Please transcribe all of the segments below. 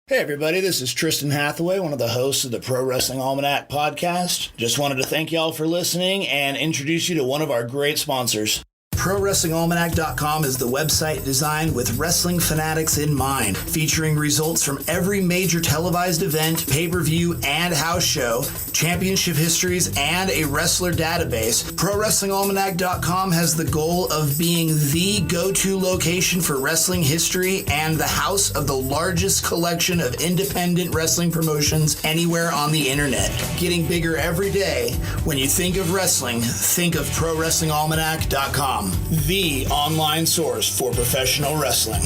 Hey everybody, this is Tristan Hathaway, one of the hosts of the Pro Wrestling Almanac podcast. Just wanted to thank y'all for listening and introduce you to one of our great sponsors. ProWrestlingAlmanac.com is the website designed with wrestling fanatics in mind, featuring results from every major televised event, pay-per-view, and house show, championship histories, and a wrestler database. ProWrestlingAlmanac.com has the goal of being the go-to location for wrestling history and the house of the largest collection of independent wrestling promotions anywhere on the internet. Getting bigger every day. When you think of wrestling, think of ProWrestlingAlmanac.com. The online source for professional wrestling.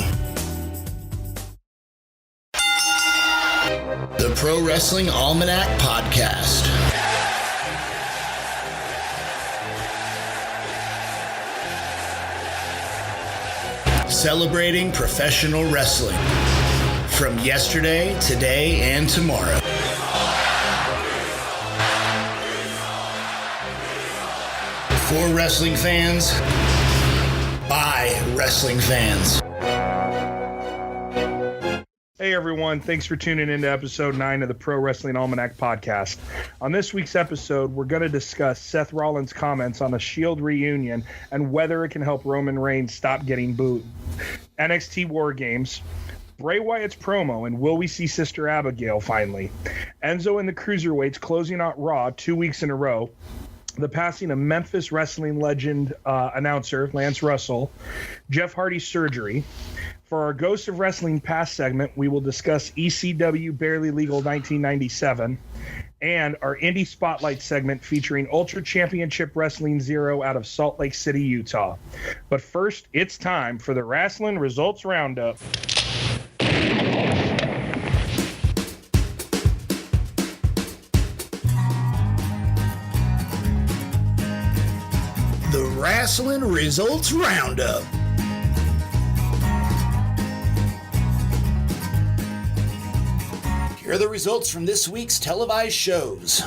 The Pro Wrestling Almanac Podcast. Celebrating professional wrestling. From yesterday, today, and tomorrow. For wrestling fans, by wrestling fans. Hey everyone, thanks for tuning in to episode 9 of the Pro Wrestling Almanac podcast. On this week's episode, we're going to discuss Seth Rollins' comments on the Shield reunion and whether it can help Roman Reigns stop getting booed. NXT WarGames, Bray Wyatt's promo, and will we see Sister Abigail finally? Enzo and the Cruiserweights closing out Raw 2 weeks in a row. The passing of Memphis wrestling legend announcer Lance Russell, Jeff Hardy's surgery. For our Ghost of Wrestling Past segment, we will discuss ECW Barely Legal 1997, and our Indie Spotlight segment featuring Ultra Championship Wrestling Zero out of Salt Lake City, Utah. But first, it's time for the Wrestling Results Roundup. The Wrestling Results Roundup. Here are the results from this week's televised shows.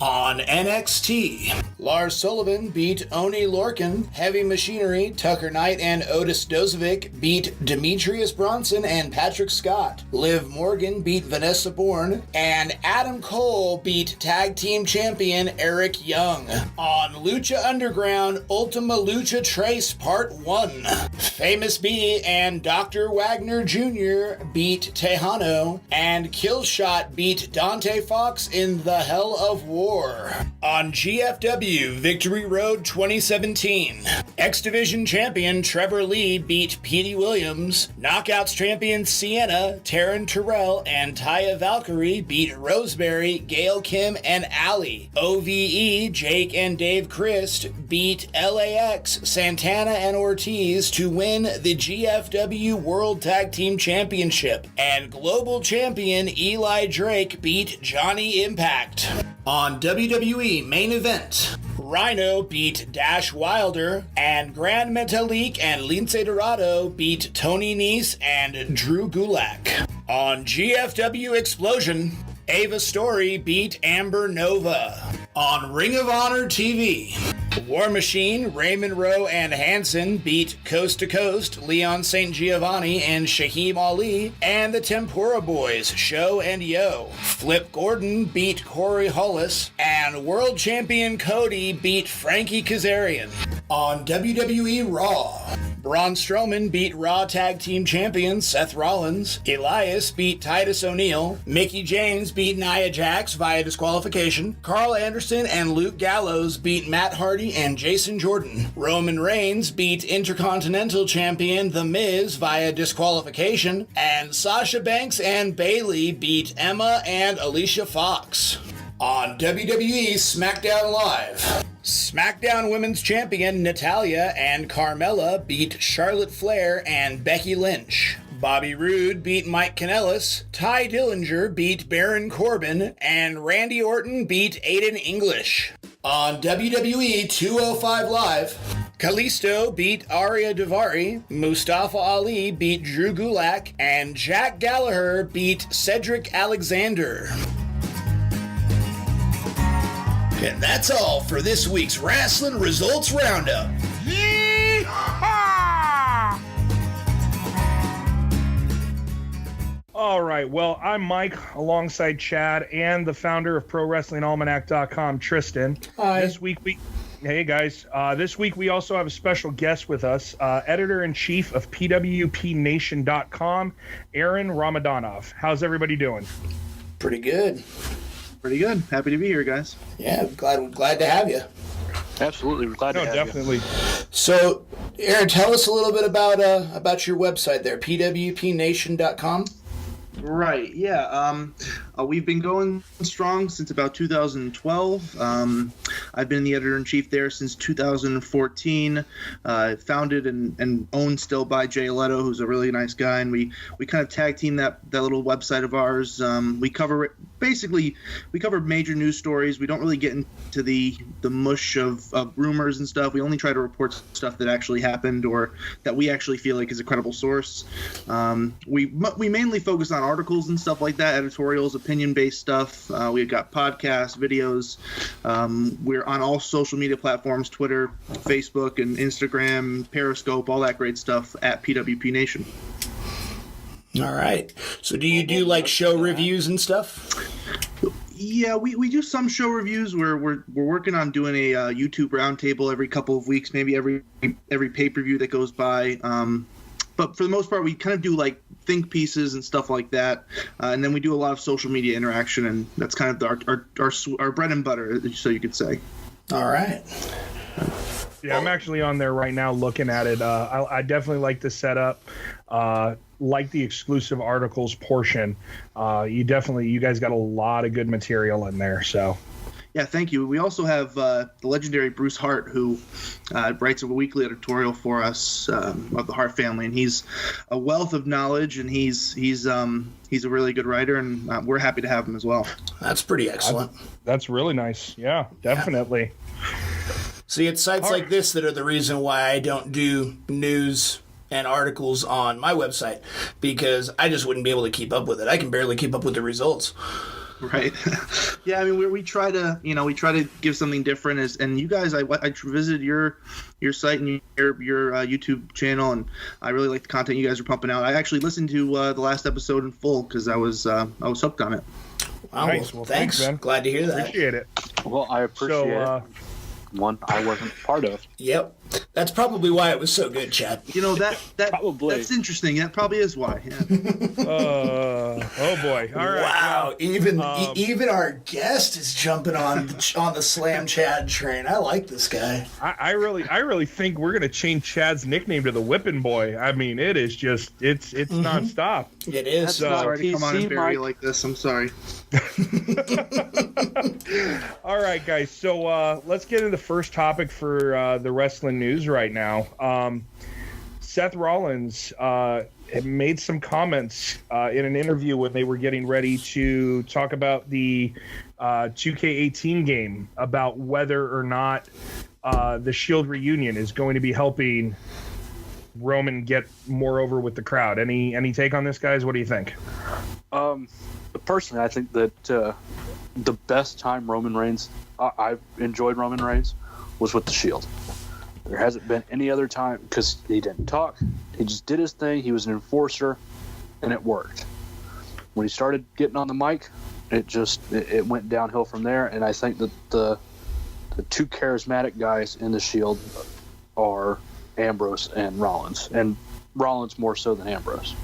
On NXT, Lars Sullivan beat Oni Lorcan, Heavy Machinery, Tucker Knight and Otis Dozovic beat Demetrius Bronson and Patrick Scott, Liv Morgan beat Vanessa Bourne, and Adam Cole beat Tag Team Champion Eric Young. On Lucha Underground, Ultima Lucha Trace Part 1, Famous B and Dr. Wagner Jr. beat Tejano, and Killshot beat Dante Fox in the Hell of War. On GFW Victory Road 2017, X Division Champion Trevor Lee beat Petey Williams, Knockouts Champion Sienna, Taryn Terrell, and Taya Valkyrie beat Roseberry, Gail Kim, and Allie. OVE Jake and Dave Christ beat LAX, Santana, and Ortiz to win the GFW World Tag Team Championship, and Global Champion Eli Drake beat Johnny Impact. On WWE Main Event, Rhino beat Dash Wilder, and Grand Metalik and Lince Dorado beat Tony Nese and Drew Gulak. On GFW Explosion, Ava Story beat Amber Nova. On Ring of Honor TV, War Machine, Raymond Rowe, and Hanson beat Coast to Coast, Leon St. Giovanni, and Shaheem Ali, and the Tempura Boys, Show and Yo. Flip Gordon beat Corey Hollis, and World Champion Cody beat Frankie Kazarian. On WWE Raw, Braun Strowman beat Raw Tag Team Champion Seth Rollins, Elias beat Titus O'Neil, Mickie James beat Nia Jax via disqualification, Carl Anderson and Luke Gallows beat Matt Hardy and Jason Jordan, Roman Reigns beat Intercontinental Champion The Miz via disqualification, and Sasha Banks and Bayley beat Emma and Alicia Fox. On WWE SmackDown Live, SmackDown Women's Champion Natalya and Carmella beat Charlotte Flair and Becky Lynch. Bobby Roode beat Mike Kanellis, Ty Dillinger beat Baron Corbin, and Randy Orton beat Aiden English. On WWE 205 Live, Kalisto beat Arya Daivari, Mustafa Ali beat Drew Gulak, and Jack Gallagher beat Cedric Alexander. And that's all for this week's Wrestling Results Roundup. Yeehaw! All right. Well, I'm Mike alongside Chad and the founder of ProWrestlingAlmanac.com, Tristan. Hi. Hey guys. This week we also have a special guest with us, editor-in-chief of PWPNation.com, Eron Ramadanov. How's everybody doing? Pretty good. Pretty good. Happy to be here, guys. Yeah, glad to have you. Absolutely, we're glad to have definitely. you. So, Eron, tell us a little bit about your website there, pwpnation.com. Right, yeah. We've been going strong since about 2012. I've been the editor-in-chief there since 2014. Founded and owned still by Jay Leto, who's a really nice guy, and we kind of tag team that little website of ours. We cover major news stories. We don't really get into the mush of rumors and stuff. We only try to report stuff that actually happened or that we actually feel like is a credible source. We mainly focus on articles and stuff like that, editorials, opinion-based stuff. We've got podcasts, videos. We're on all social media platforms, Twitter, Facebook, and Instagram, Periscope, all that great stuff at PWP Nation. All right. So do you do like show reviews and stuff? Yeah, we do some show reviews. We're working on doing a YouTube roundtable every couple of weeks, maybe every pay-per-view that goes by. But for the most part, we kind of do like think pieces and stuff like that, and then we do a lot of social media interaction, and that's kind of our bread and butter, so you could say. All right. Yeah, I'm actually on there right now looking at it. I definitely like the setup. Like the exclusive articles portion. You guys got a lot of good material in there. So. Yeah, thank you. We also have the legendary Bruce Hart, who writes a weekly editorial for us of the Hart family, and he's a wealth of knowledge, and he's a really good writer, and we're happy to have him as well. That's pretty excellent. That's really nice. Yeah, definitely. See, it's sites like this that are the reason why I don't do news and articles on my website, because I just wouldn't be able to keep up with it. I can barely keep up with the results. Right. Yeah, I mean, we try to give something different. And you guys, I visited your site and your YouTube channel, and I really like the content you guys are pumping out. I actually listened to the last episode in full because I was hooked on it. Wow, Nice. well, thanks. Man. Glad to hear that. Appreciate it. Well, I appreciate it. One I wasn't part of. Yep. That's probably why it was so good, Chad. You know, that Probably. that's interesting. That probably is why. Yeah. Oh boy! All right. Wow, even our guest is jumping on the Slam Chad train. I like this guy. I really think we're gonna change Chad's nickname to the Whipping Boy. I mean, it is just it's nonstop. It is. That's not Sorry to come on and PC, bury you Mike. like this. I'm sorry. All right, guys. So let's get into the first topic for the wrestling news right now. Seth Rollins had made some comments in an interview when they were getting ready to talk about the 2K18 game, about whether or not the Shield reunion is going to be helping Roman get more over with the crowd. Any take on this, guys? What do you think? Personally, I think that the best time Roman Reigns, I've enjoyed Roman Reigns, was with the Shield. There hasn't been any other time, because he didn't talk. He just did his thing. He was an enforcer, and it worked. When he started getting on the mic, it went downhill from there. And I think that the two charismatic guys in the Shield are Ambrose and Rollins more so than Ambrose.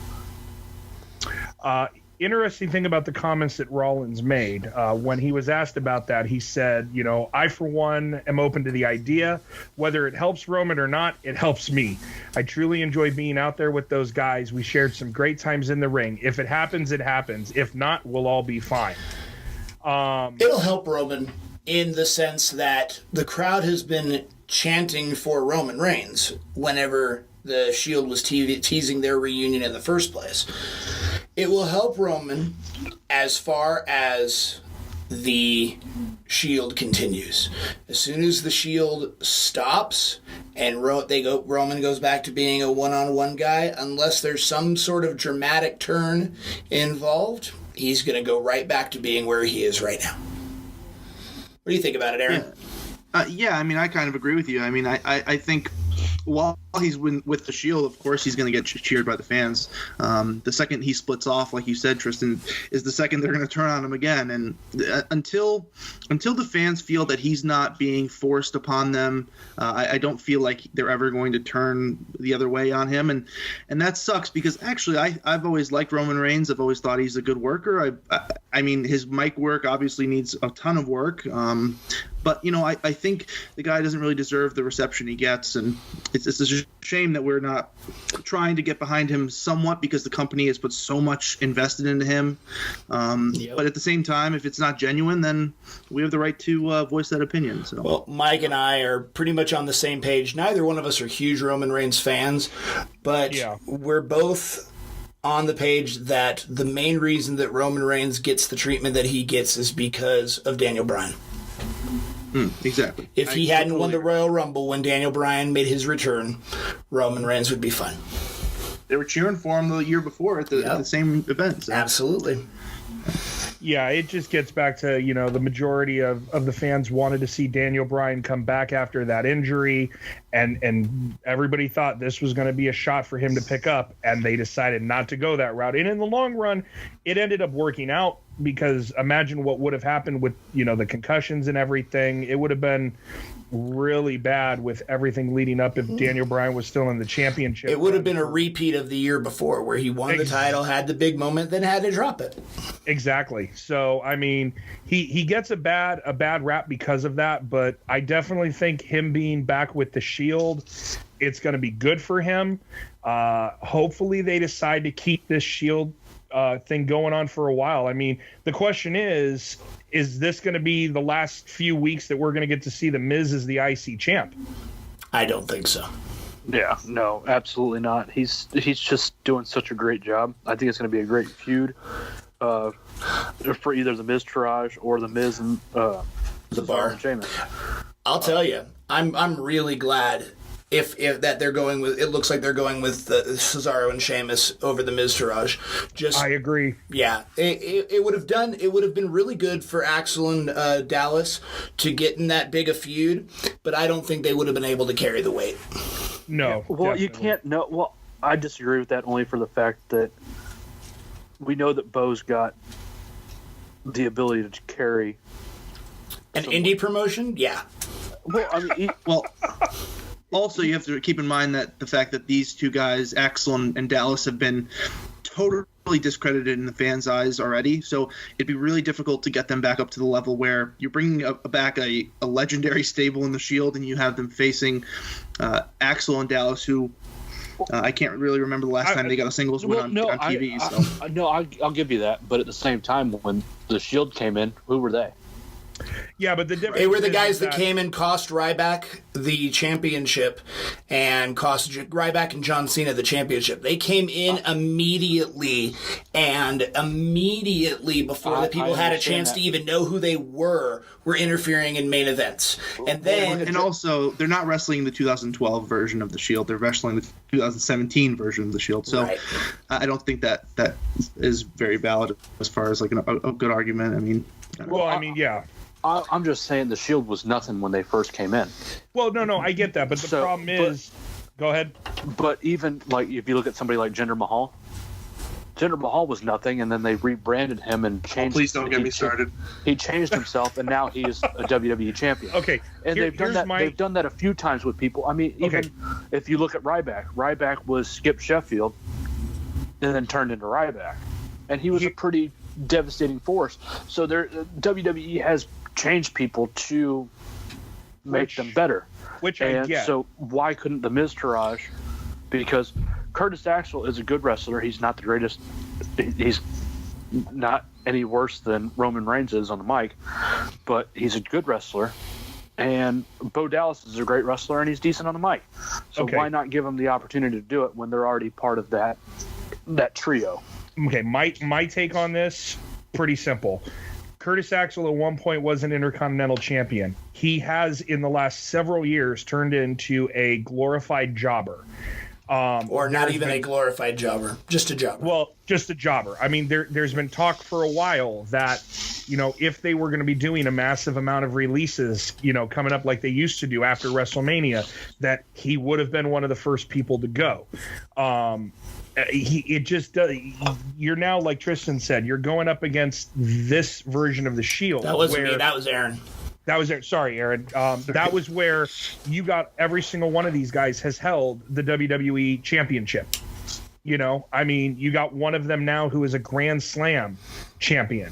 Interesting thing about the comments that Rollins made. When he was asked about that, he said, I, for one, am open to the idea. Whether it helps Roman or not, it helps me. I truly enjoy being out there with those guys. We shared some great times in the ring. If it happens, it happens. If not, we'll all be fine. It'll help Roman in the sense that the crowd has been chanting for Roman Reigns whenever the Shield was teasing their reunion in the first place. It will help Roman as far as the Shield continues. As soon as the Shield stops and Roman goes back to being a one-on-one guy, unless there's some sort of dramatic turn involved, he's going to go right back to being where he is right now. What do you think about it, Eron? Yeah, I mean, I kind of agree with you. I mean, I think while he's with the Shield, of course, he's going to get cheered by the fans. The second he splits off, like you said, Tristan, is the second they're going to turn on him again. And until the fans feel that he's not being forced upon them, I don't feel like they're ever going to turn the other way on him. And that sucks because actually I've always liked Roman Reigns. I've always thought he's a good worker. I mean, his mic work obviously needs a ton of work. But, I think the guy doesn't really deserve the reception he gets. And it's a shame that we're not trying to get behind him somewhat because the company has put so much invested into him. But at the same time, if it's not genuine, then we have the right to voice that opinion. So. Well, Mike and I are pretty much on the same page. Neither one of us are huge Roman Reigns fans, but we're both on the page that the main reason that Roman Reigns gets the treatment that he gets is because of Daniel Bryan. Exactly. If he hadn't won the Royal Rumble when Daniel Bryan made his return, Roman Reigns would be fine. They were cheering for him the year before at the same event. So. Absolutely. Yeah, it just gets back to, the majority of the fans wanted to see Daniel Bryan come back after that injury, and everybody thought this was going to be a shot for him to pick up, and they decided not to go that route. And in the long run, it ended up working out because imagine what would have happened with, the concussions and everything. It would have been really bad with everything leading up if Daniel Bryan was still in the championship. It would have been a repeat of the year before where he won the title, had the big moment, then had to drop it. Exactly. So, I mean, he gets a bad rap because of that, but I definitely think him being back with the Shield, it's going to be good for him. Hopefully they decide to keep this Shield thing going on for a while. I mean, the question is this going to be the last few weeks that we're going to get to see The Miz as the IC champ? I don't think so. Yeah, no, absolutely not. He's just doing such a great job. I think it's going to be a great feud for either The Miz Taraj or The Miz and the Bar. And Sheamus. I'll tell you, I'm really glad if that they're going with. It looks like they're going with Cesaro and Sheamus over the Miz Taraj. I agree. Yeah, it would have done. It would have been really good for Axel and Dallas to get in that big a feud, but I don't think they would have been able to carry the weight. No. Well, definitely. you can't. No. Well, I disagree with that only for the fact that we know that Bo's got the ability to carry an indie promotion. Yeah. Well, I mean, Also, you have to keep in mind that the fact that these two guys, Axel and Dallas, have been totally discredited in the fans' eyes already. So it'd be really difficult to get them back up to the level where you're bringing back a legendary stable in the Shield and you have them facing Axel and Dallas, who I can't really remember the last time they got a singles win on TV. I'll give you that. But at the same time, when the Shield came in, who were they? Yeah, but the difference they were the guys that came and cost Ryback the championship and cost Ryback and John Cena the championship. They came in immediately before the people had a chance to even know who they were interfering in main events. And also, they're not wrestling the 2012 version of the Shield. They're wrestling the 2017 version of the Shield. So right. I don't think that is very valid as far as like a good argument. I mean, yeah. I'm just saying the Shield was nothing when they first came in. Well, no, I get that, but the problem is... Go ahead. But even, like, if you look at somebody like Jinder Mahal was nothing, and then they rebranded him and changed... Please don't get me started. He changed himself, and now he is a WWE champion. Okay. And they've done that a few times with people. I mean, even if you look at Ryback was Skip Sheffield and then turned into Ryback. And he was a pretty devastating force. So WWE has changed people to make them better. I get. So why couldn't the Miz Taraj? Because Curtis Axel is a good wrestler. He's not the greatest. He's not any worse than Roman Reigns is on the mic, but he's a good wrestler. And Bo Dallas is a great wrestler, and he's decent on the mic. So why not give them the opportunity to do it when they're already part of that trio? Okay, my take on this, pretty simple. Curtis Axel at one point was an Intercontinental Champion. He has, in the last several years, turned into a glorified jobber. Or not even a glorified jobber, just a jobber. Well, just a jobber. I mean, there's been talk for a while that, if they were going to be doing a massive amount of releases, coming up like they used to do after WrestleMania, that he would have been one of the first people to go. It just does. You're now, like Tristan said, you're going up against this version of the Shield. That wasn't me. That was Aaron. That was Aaron. Sorry, Aaron. That was where you got every single one of these guys has held the WWE Championship. You got one of them now who is a Grand Slam champion,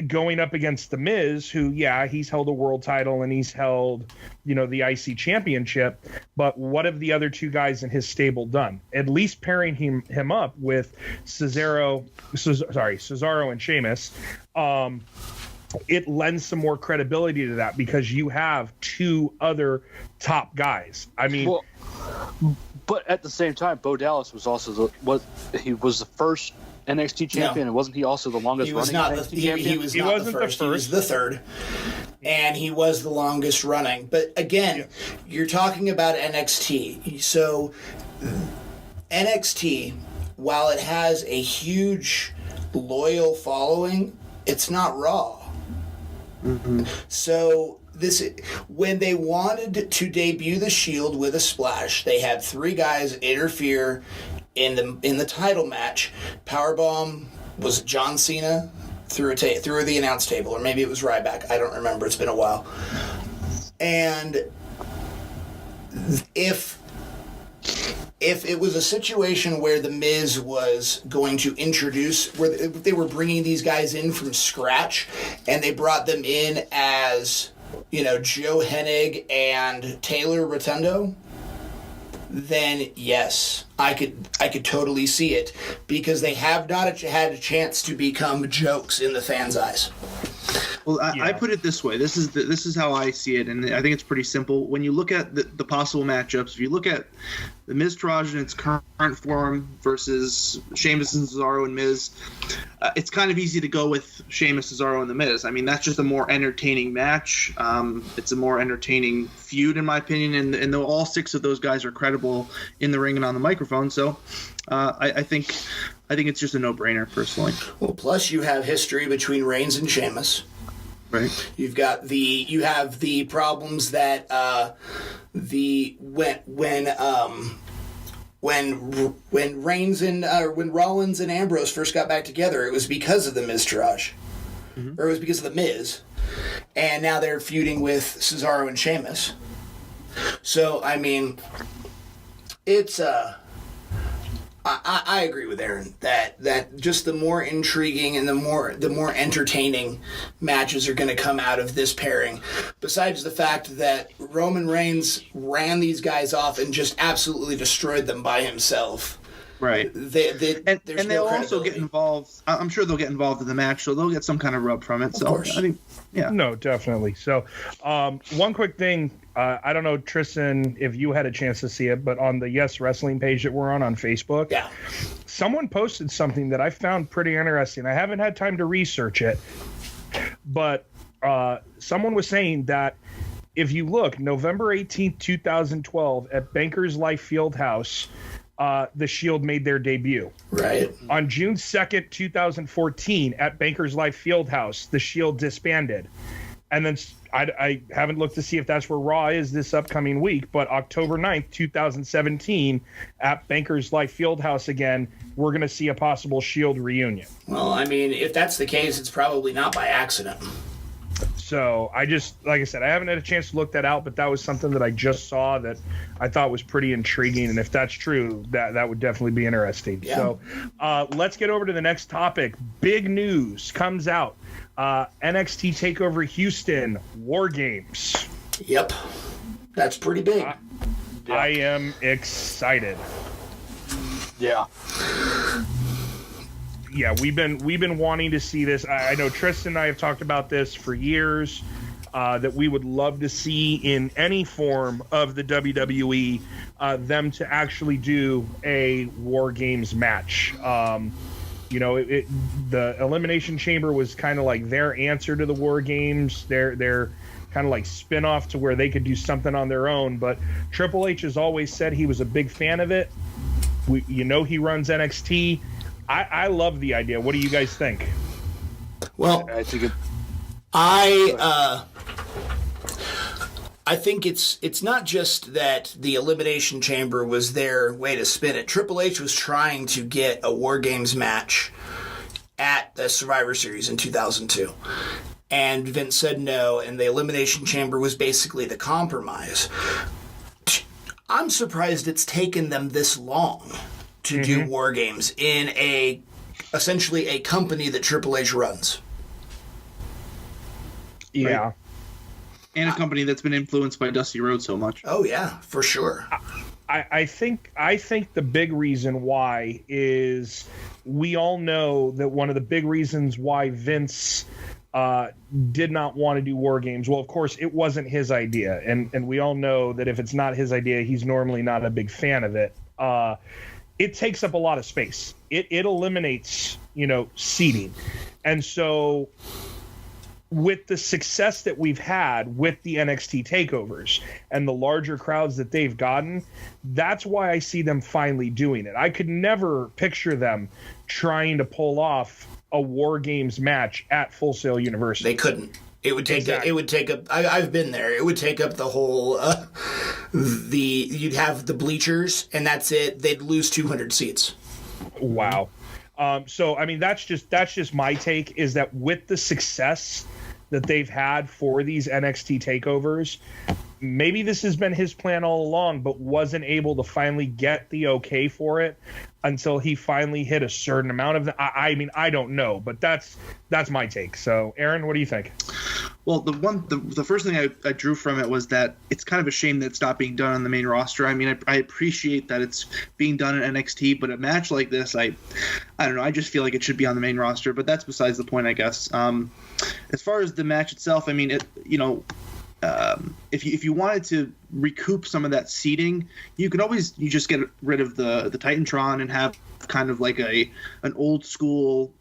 going up against The Miz, who, he's held a world title and he's held, the IC Championship. But what have the other two guys in his stable done? At least pairing him up with Cesaro and Sheamus. It lends some more credibility to that because you have two other top guys. I mean, but at the same time, Bo Dallas was also he was the first NXT champion, and wasn't he also the longest running NXT champion? He was not the first. He was the third, and he was the longest running. But again, you're talking about NXT. So NXT, while it has a huge loyal following, it's not Raw. Mm-hmm. So when they wanted to debut the Shield with a splash, they had three guys interfere in the title match. Powerbomb was John Cena through the announce table, or maybe it was Ryback. I don't remember. It's been a while. And if it was a situation where The Miz was going to introduce, where they were bringing these guys in from scratch, and they brought them in as, Joe Hennig and Taylor Rotundo, then yes, I could totally see it, because they have not had a chance to become jokes in the fans' eyes. Well, I put it this way. This is how I see it, and I think it's pretty simple. When you look at the possible matchups, if you look at the Miz Taraj in its current form versus Sheamus and Cesaro and Miz, it's kind of easy to go with Sheamus, Cesaro, and the Miz. I mean, that's just a more entertaining match. It's a more entertaining feud, in my opinion, and all six of those guys are credible in the ring and on the microphone. So, I think it's just a no-brainer, personally. Well, plus you have history between Reigns and Sheamus. Right. You have the problems that when Reigns and when Rollins and Ambrose first got back together, it was because of the Miztourage, or it was because of the Miz, and now they're feuding with Cesaro and Sheamus. So I mean, it's I agree with Aaron that just the more intriguing and the more entertaining matches are going to come out of this pairing. Besides the fact that Roman Reigns ran these guys off and just absolutely destroyed them by himself. Right. And they'll also get involved. I'm sure they'll get involved in the match, so they'll get some kind of rub from it. Of course. I think, yeah. No, definitely. So, one quick thing. I don't know, Tristan, if you had a chance to see it, but on the Yes Wrestling page that we're on Facebook, someone posted something that I found pretty interesting. I haven't had time to research it, but someone was saying that if you look, November 18th, 2012, at Bankers Life Fieldhouse, the Shield made their debut. Right. On June 2nd, 2014, at Bankers Life Fieldhouse, the Shield disbanded. And then I haven't looked to see if that's where Raw is this upcoming week, but October 9th, 2017, at Bankers Life Fieldhouse again, we're going to see a possible Shield reunion. Well, I mean, if that's the case, it's probably not by accident. So like I said, I haven't had a chance to look that out, but that was something that I just saw that I thought was pretty intriguing. And if that's true, that would definitely be interesting. Yeah. So let's get over to the next topic. Big news comes out. NXT TakeOver Houston, WarGames. Yep. That's pretty big. I am excited. Yeah. Yeah, we've been wanting to see this. I know Tristan and I have talked about this for years, that we would love to see in any form of the WWE them to actually do a WarGames match. The Elimination Chamber was kind of like their answer to the WarGames. They're kind of like spin-off to where they could do something on their own. But Triple H has always said he was a big fan of it. He runs NXT. I love the idea. What do you guys think? Well, I think it. I think it's not just that the Elimination Chamber was their way to spin it. Triple H was trying to get a WarGames match at the Survivor Series in 2002. And Vince said no, and the Elimination Chamber was basically the compromise. I'm surprised it's taken them this long to do WarGames in essentially a company that Triple H runs. Yeah. Right. And a company that's been influenced by Dusty Rhodes so much. Oh, yeah, for sure. I think the big reason why is we all know that one of the big reasons why Vince did not want to do WarGames, well, of course, it wasn't his idea. And we all know that if it's not his idea, he's normally not a big fan of it. It takes up a lot of space. It eliminates, seating. And so with the success that we've had with the NXT takeovers and the larger crowds that they've gotten, that's why I see them finally doing it. I could never picture them trying to pull off a WarGames match at Full Sail University. They couldn't. It would take. Exactly. It would take up. I've been there. It would take up the whole. You'd have the bleachers, and that's it. They'd lose 200 seats. Wow. So I mean, that's just my take. Is that with the success that they've had for these NXT takeovers, maybe this has been his plan all along, but wasn't able to finally get the okay for it until he finally hit a certain amount of them. I mean, I don't know, but that's my take. So, Aaron, what do you think? Well, the first thing I drew from it was that it's kind of a shame that it's not being done on the main roster. I mean, I appreciate that it's being done in NXT, but a match like this, I don't know. I just feel like it should be on the main roster, but that's besides the point, I guess. As far as the match itself, I mean, if you wanted to recoup some of that seating, you just get rid of the Titantron and have kind of like an old school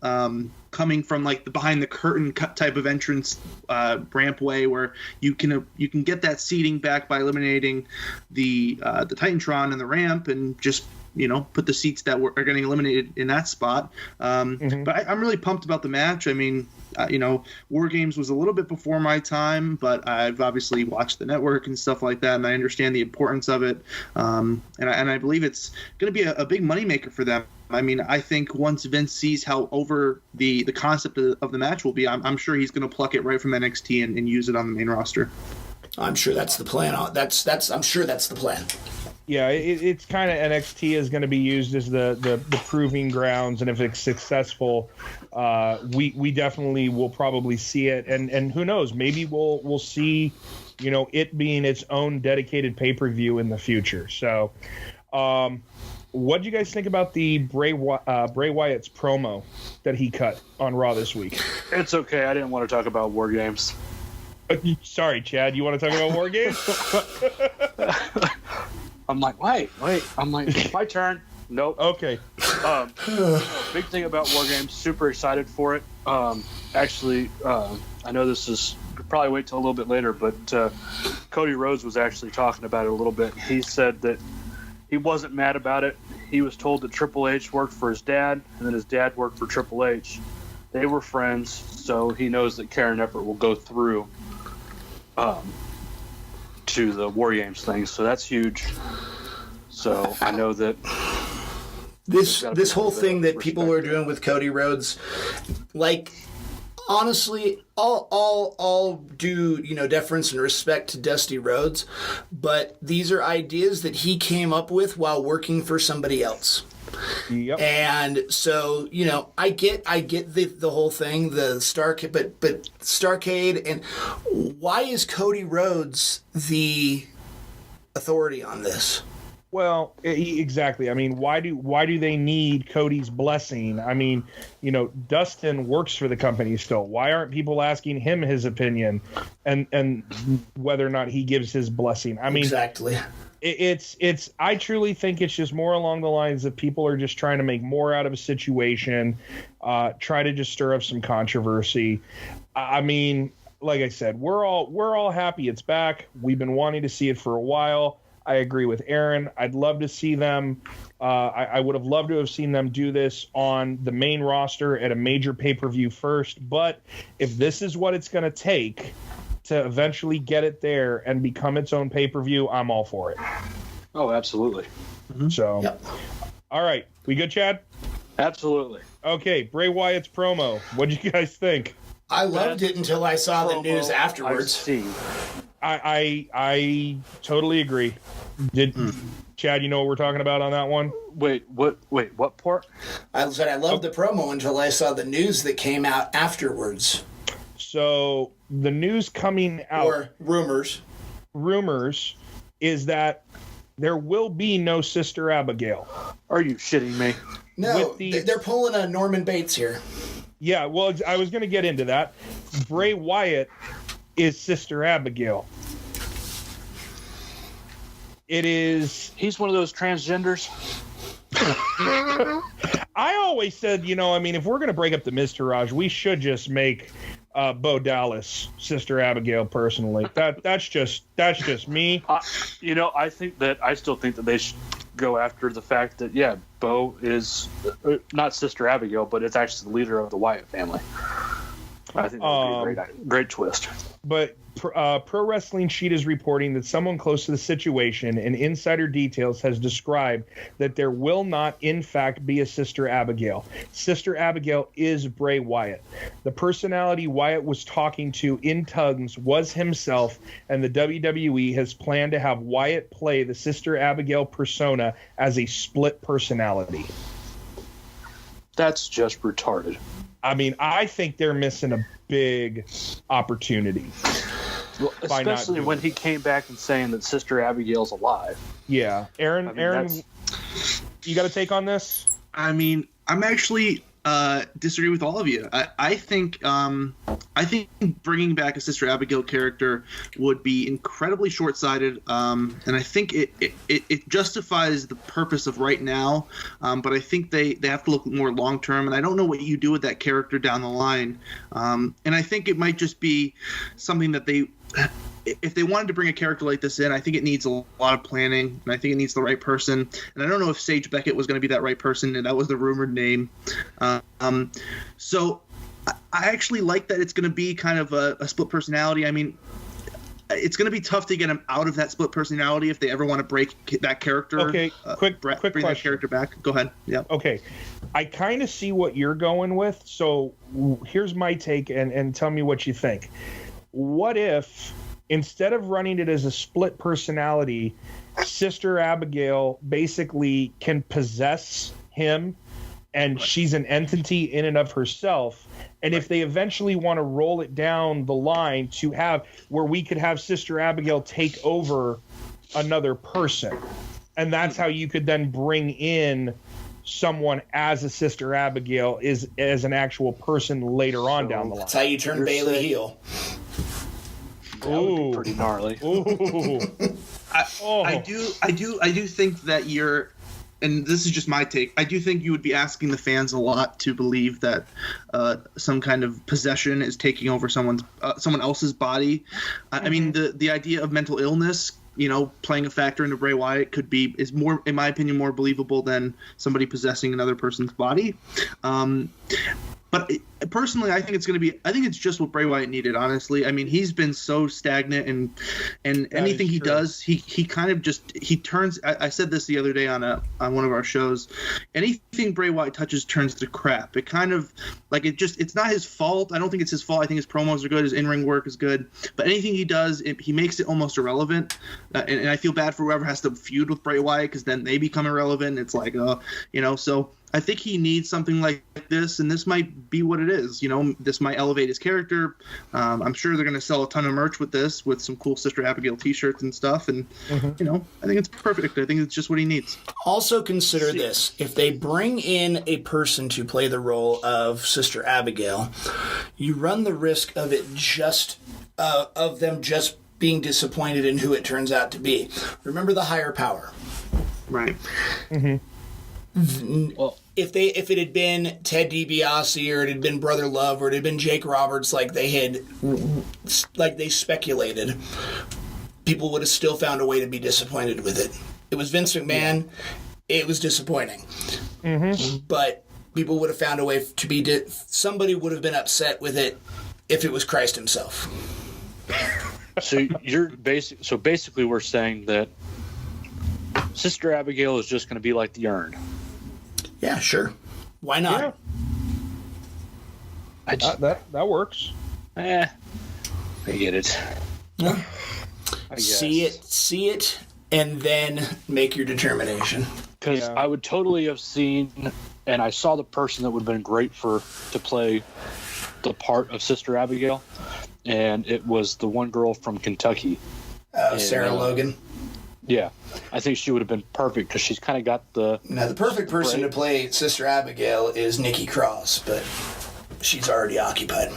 coming from like the behind the curtain type of entrance rampway where you can get that seating back by eliminating the Titantron and the ramp and just put the seats that are getting eliminated in that spot. But I'm really pumped about the match. I mean, WarGames was a little bit before my time, but I've obviously watched the network and stuff like that, and I understand the importance of it. And I believe it's going to be a big moneymaker for them. I mean, I think once Vince sees how over the concept of the match will be, I'm sure he's going to pluck it right from NXT and use it on the main roster. I'm sure that's the plan. I'm sure that's the plan. Yeah, it's kind of NXT is going to be used as the proving grounds, and if it's successful, we definitely will probably see it, and who knows, maybe we'll see, it being its own dedicated pay-per-view in the future. So, what do you guys think about the Bray Wyatt's promo that he cut on Raw this week? It's okay. I didn't want to talk about WarGames. Sorry, Chad. You want to talk about WarGames? I'm like, wait. I'm like, my turn. Nope. Okay. Big thing about WarGames. Super excited for it. Actually, I know this is probably wait till a little bit later, but Cody Rhodes was actually talking about it a little bit. He said that he wasn't mad about it. He was told that Triple H worked for his dad, and then his dad worked for Triple H. They were friends, so he knows that Karen Everett will go through to the WarGames thing, so that's huge. So I know that this whole thing that people are doing with Cody Rhodes, like, honestly, I'll do deference and respect to Dusty Rhodes, but these are ideas that he came up with while working for somebody else. Yep. And so, I get the whole thing, the Starcade, but Starcade, and why is Cody Rhodes the authority on this? Well, exactly. I mean, why do they need Cody's blessing? I mean, Dustin works for the company still. Why aren't people asking him his opinion and whether or not he gives his blessing? I mean, exactly. It's I truly think it's just more along the lines of people are just trying to make more out of a situation, try to just stir up some controversy. I mean, like I said, we're all happy it's back. We've been wanting to see it for a while. I agree with Aaron. I'd love to see them. I would have loved to have seen them do this on the main roster at a major pay-per-view first. But if this is what it's going to take to eventually get it there and become its own pay-per-view, I'm all for it. Oh, absolutely. So, Yep. All right. We good, Chad? Absolutely. Okay, Bray Wyatt's promo. What did you guys think? I loved it until I saw the news I've afterwards. seen. I totally agree. Chad, you know what we're talking about on that one? What part? I said I loved the promo until I saw the news that came out afterwards. So the news coming out, Or rumors. is that there will be no Sister Abigail. Are you shitting me? No, With the- they're pulling a Norman Bates here. Yeah, well, I was going to get into that. Bray Wyatt is Sister Abigail. It is... He's one of those transgenders. I always said, if we're going to break up the Miztourage, we should just make Bo Dallas Sister Abigail. Personally, that's just me. I still think that they should go after the fact that Bo is not Sister Abigail, but it's actually the leader of the Wyatt family. I think that would be a great twist. But Pro Wrestling Sheet is reporting that someone close to the situation and Insider Details has described that there will not, in fact, be a Sister Abigail. Sister Abigail is Bray Wyatt. The personality Wyatt was talking to in Tugs was himself, and the WWE has planned to have Wyatt play the Sister Abigail persona as a split personality. That's just retarded. I mean, I think they're missing a big opportunity. Well, especially when he came back and saying that Sister Abigail's alive. Yeah. Aaron, you got a take on this? I mean, I'm actually disagree with all of you. I think bringing back a Sister Abigail character would be incredibly short-sighted, and I think it justifies the purpose of right now, but I think they have to look more long-term, and I don't know what you do with that character down the line, and I think it might just be something that if they wanted to bring a character like this in, I think it needs a lot of planning, and I think it needs the right person. And I don't know if Sage Beckett was going to be that right person, and that was the rumored name. So I actually like that it's going to be kind of a split personality. I mean, it's going to be tough to get him out of that split personality if they ever want to break that character. Okay, quick bring question. that character back. Go ahead. Yeah. Okay, I kind of see what you're going with. So here's my take, and tell me what you think. What if, instead of running it as a split personality, Sister Abigail basically can possess him, and she's an entity in and of herself? And if they eventually want to roll it down the line to have where we could have Sister Abigail take over another person, and that's how you could then bring in someone as a Sister Abigail as an actual person later on down the line. That's how you turn Bailey heel. That would be pretty gnarly. Ooh. I do think that you're, and this is just my take, I do think you would be asking the fans a lot to believe that some kind of possession is taking over someone else's body. I mean, the idea of mental illness, playing a factor into Bray Wyatt is more, in my opinion, more believable than somebody possessing another person's body. But personally, I think it's just what Bray Wyatt needed, honestly. I mean, he's been so stagnant, and anything he does, he kind of he turns. I said this the other day on one of our shows. Anything Bray Wyatt touches turns to crap. It kind of it's not his fault. I don't think it's his fault. I think his promos are good, his in-ring work is good, but anything he does, he makes it almost irrelevant. And I feel bad for whoever has to feud with Bray Wyatt, because then they become irrelevant. It's like, so. I think he needs something like this, and this might be what it is. This might elevate his character. I'm sure they're going to sell a ton of merch with this, with some cool Sister Abigail T-shirts and stuff. And I think it's perfect. I think it's just what he needs. Also consider this: if they bring in a person to play the role of Sister Abigail, you run the risk of it of them just being disappointed in who it turns out to be. Remember the higher power, right? Mm-hmm. Well, if it had been Ted DiBiase, or it had been Brother Love, or it had been Jake Roberts, like they speculated, people would have still found a way to be disappointed with it. It was Vince McMahon. It was disappointing. Mm-hmm. But people would have found a way to be... somebody would have been upset with it if it was Christ himself. So basically we're saying that Sister Abigail is just going to be like the Urn. Yeah, sure. Why not? Yeah. That works. I get it. Yeah. See it, and then make your determination. Because I would totally have seen, and I saw the person that would have been great to play the part of Sister Abigail, and it was the one girl from Kentucky. Sarah Logan. Yeah, I think she would have been perfect because she's kind of got the... Now, the perfect person to play Sister Abigail is Nikki Cross, but she's already occupied.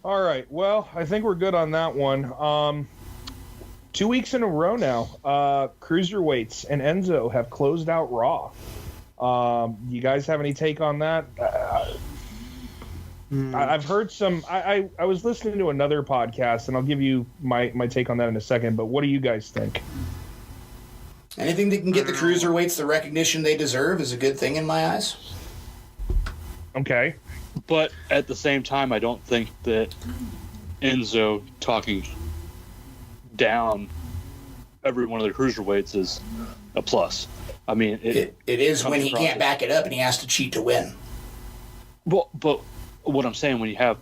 All right. Well, I think we're good on that one. 2 weeks in a row now, Cruiserweights and Enzo have closed out Raw. You guys have any take on that? I've heard some. I was listening to another podcast, and I'll give you my take on that in a second. But what do you guys think? Anything that can get the Cruiserweights the recognition they deserve is a good thing in my eyes. Okay. But at the same time, I don't think that Enzo talking down every one of the Cruiserweights is a plus. I mean, it is when he can't back it up and he has to cheat to win. Well, but what I'm saying, when you have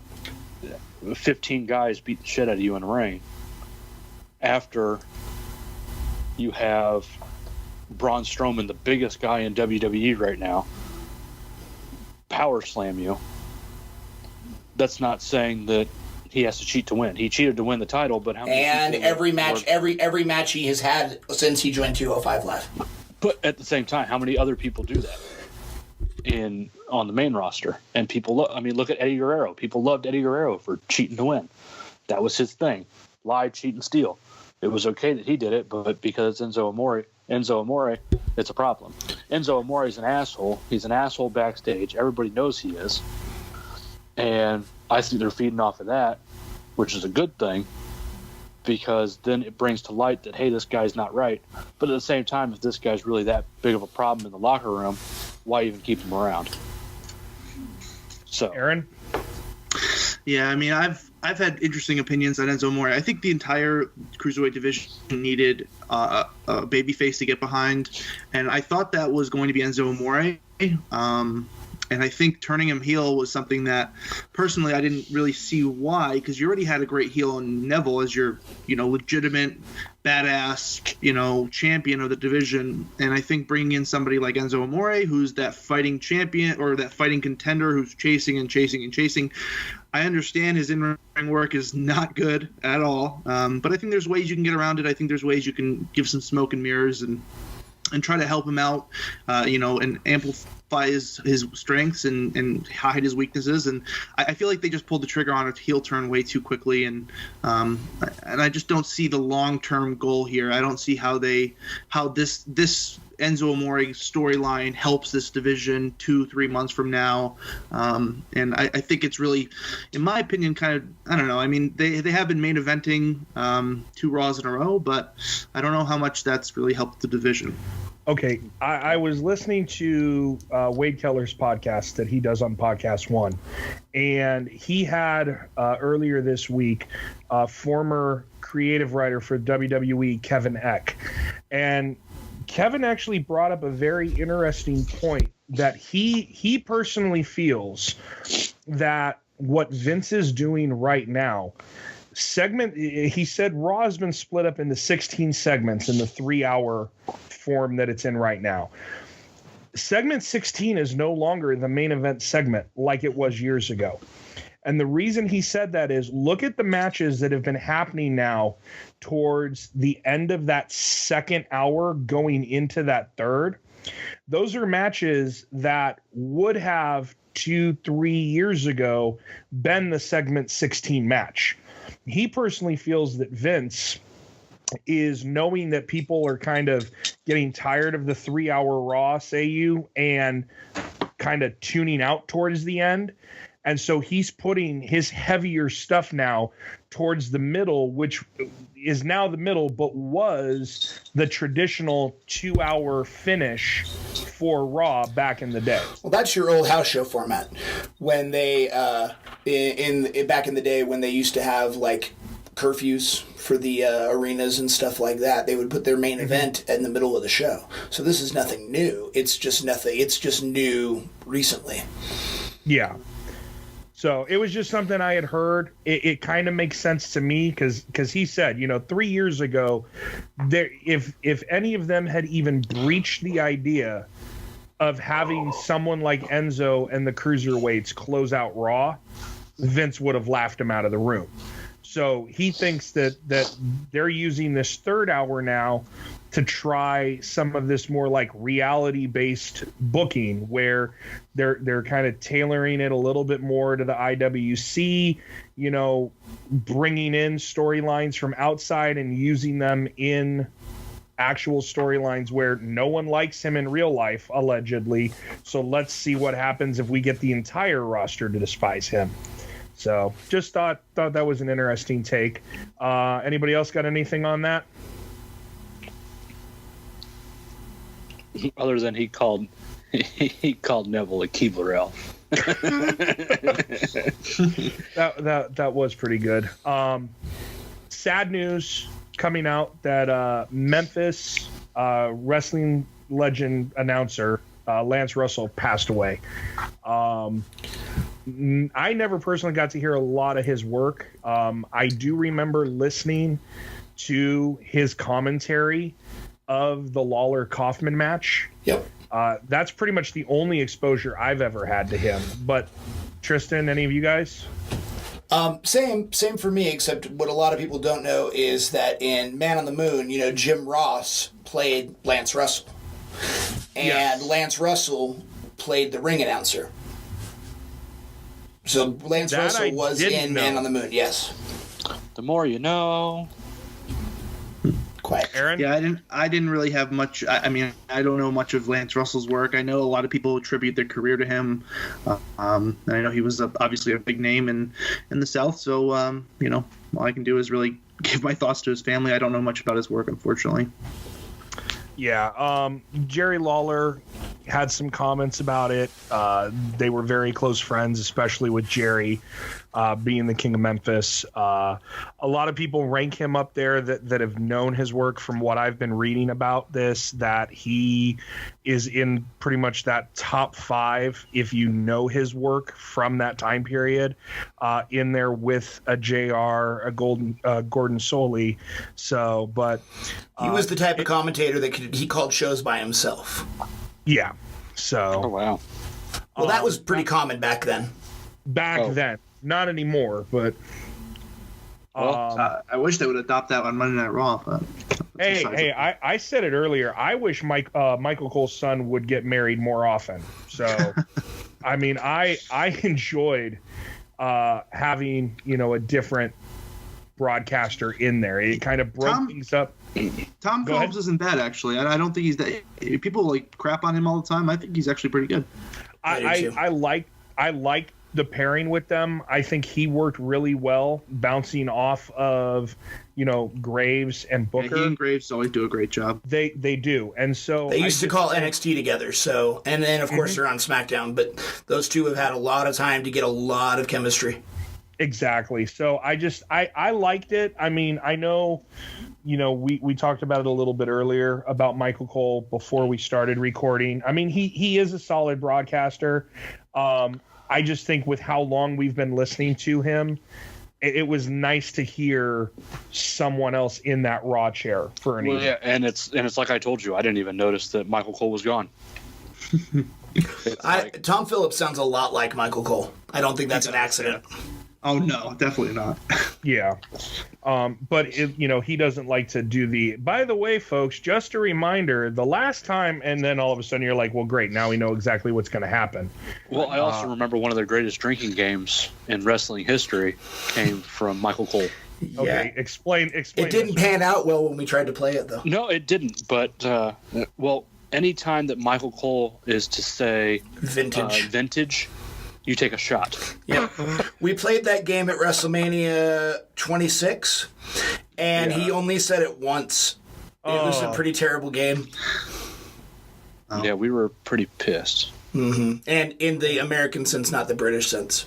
15 guys beat the shit out of you in the ring, after you have Braun Strowman, the biggest guy in WWE right now, power slam you, that's not saying that he has to cheat to win. He cheated to win the title, but how many? And every match he has had since he joined 205 Live. But at the same time, how many other people do that on the main roster? And people, look at Eddie Guerrero. People loved Eddie Guerrero for cheating to win. That was his thing: lie, cheat, and steal. It was okay that he did it, but because it's Enzo Amore, it's a problem. Enzo Amore is an asshole. He's an asshole backstage. Everybody knows he is. And I think they're feeding off of that, which is a good thing, because then it brings to light that, hey, this guy's not right. But at the same time, if this guy's really that big of a problem in the locker room, why even keep him around? So, Aaron? Yeah, I mean, I've had interesting opinions on Enzo Amore. I think the entire Cruiserweight division needed a babyface to get behind, and I thought that was going to be Enzo Amore. And I think turning him heel was something that, personally, I didn't really see why, because you already had a great heel in Neville as your, legitimate, badass, champion of the division. And I think bringing in somebody like Enzo Amore, who's that fighting champion or that fighting contender who's chasing and chasing and chasing, I understand his in-ring work is not good at all. But I think there's ways you can get around it. I think there's ways you can give some smoke and mirrors and try to help him out, and amplify his strengths and hide his weaknesses. And I feel like they just pulled the trigger on a heel turn way too quickly, and I just don't see the long-term goal here. I don't see how this Enzo Amore storyline helps this division 2-3 months from now. And I think it's really, in my opinion, kind of, I don't know. I mean, they have been main eventing 2 Raws in a row, but I don't know how much that's really helped the division. Okay, I was listening to Wade Keller's podcast that he does on Podcast One, and he had earlier this week former creative writer for WWE, Kevin Eck. And Kevin actually brought up a very interesting point that he personally feels that what Vince is doing right now, he said Raw has been split up into 16 segments in the 3-hour form that it's in right now. Segment 16 is no longer the main event segment like it was years ago. And the reason he said that is, look at the matches that have been happening now towards the end of that second hour going into that third. Those are matches that would have 2-3 years ago been the segment 16 match. He personally feels that Vince is knowing that people are kind of getting tired of the 3-hour Raw, and kind of tuning out towards the end. And so he's putting his heavier stuff now towards the middle, which is now the middle, but was the traditional 2-hour finish for Raw back in the day. Well, that's your old house show format. When they, back in the day when they used to have like curfews for the arenas and stuff like that, they would put their main event in the middle of the show. So this is nothing new. It's just new recently. Yeah. So it was just something I had heard. It kind of makes sense to me because he said, 3 years ago, if any of them had even breached the idea of having someone like Enzo and the Cruiserweights close out Raw, Vince would have laughed him out of the room. So he thinks that they're using this third hour now to try some of this more like reality-based booking where they're kind of tailoring it a little bit more to the IWC, bringing in storylines from outside and using them in actual storylines where no one likes him in real life, allegedly. So let's see what happens if we get the entire roster to despise him. So just thought that was an interesting take. Anybody else got anything on that? Other than he called Neville a Keebler elf. that was pretty good. Sad news coming out that Memphis wrestling legend announcer Lance Russell passed away. I never personally got to hear a lot of his work. I do remember listening to his commentary of the Lawler-Kaufman match. Yep. That's pretty much the only exposure I've ever had to him. But Tristan, any of you guys? Same for me, except what a lot of people don't know is that in Man on the Moon, Jim Ross played Lance Russell. And yes. Lance Russell played the ring announcer. So Lance Russell was in Man on the Moon, yes. The more you know. Quiet. Aaron? Yeah, I didn't really have much. I mean, I don't know much of Lance Russell's work. I know a lot of people attribute their career to him. And I know he was obviously a big name in the South. So, all I can do is really give my thoughts to his family. I don't know much about his work, unfortunately. Yeah, Jerry Lawler had some comments about it. They were very close friends, especially with Jerry being the King of Memphis. A lot of people rank him up there that have known his work from what I've been reading about this, that he is in pretty much that top 5, if you know his work from that time period, in there with a JR, a Gordon Soley. So, but... he was the type of commentator that he called shows by himself. Yeah. So. Oh, wow. Well, that was pretty common back then. Then. Not anymore, but. I wish they would adopt that on Monday Night Raw. But hey, I said it earlier. I wish Michael Cole's son would get married more often. So, I mean, I enjoyed having, a different broadcaster in there. It kind of broke things up. Tom Combs isn't bad, actually. I don't think he's that. People crap on him all the time. I think he's actually pretty good. I like the pairing with them. I think he worked really well bouncing off of, Graves and Booker. Yeah, he and Graves always do a great job. They do. And so they used to call NXT together. So, and then of course they're on SmackDown, but those two have had a lot of time to get a lot of chemistry. Exactly. So I liked it. I mean, I know, we talked about it a little bit earlier about Michael Cole before we started recording. I mean, he is a solid broadcaster. I just think with how long we've been listening to him, it was nice to hear someone else in that Raw chair for an evening. Yeah, and it's like I told you, I didn't even notice that Michael Cole was gone. Tom Phillips sounds a lot like Michael Cole. I don't think that's an accident. Oh, no, definitely not. Yeah. But, he doesn't like to do the... By the way, folks, just a reminder, the last time, and then all of a sudden you're like, well, great, now we know exactly what's going to happen. Well, I also remember one of their greatest drinking games in wrestling history came from Michael Cole. Yeah. Okay, explain. It didn't pan out well when we tried to play it, though. No, it didn't. But, anytime that Michael Cole is to say... Vintage. you take a shot. Yeah. We played that game at WrestleMania 26, and he only said it once. It was a pretty terrible game. Yeah, we were pretty pissed. Mm-hmm. And in the American sense, not the British sense.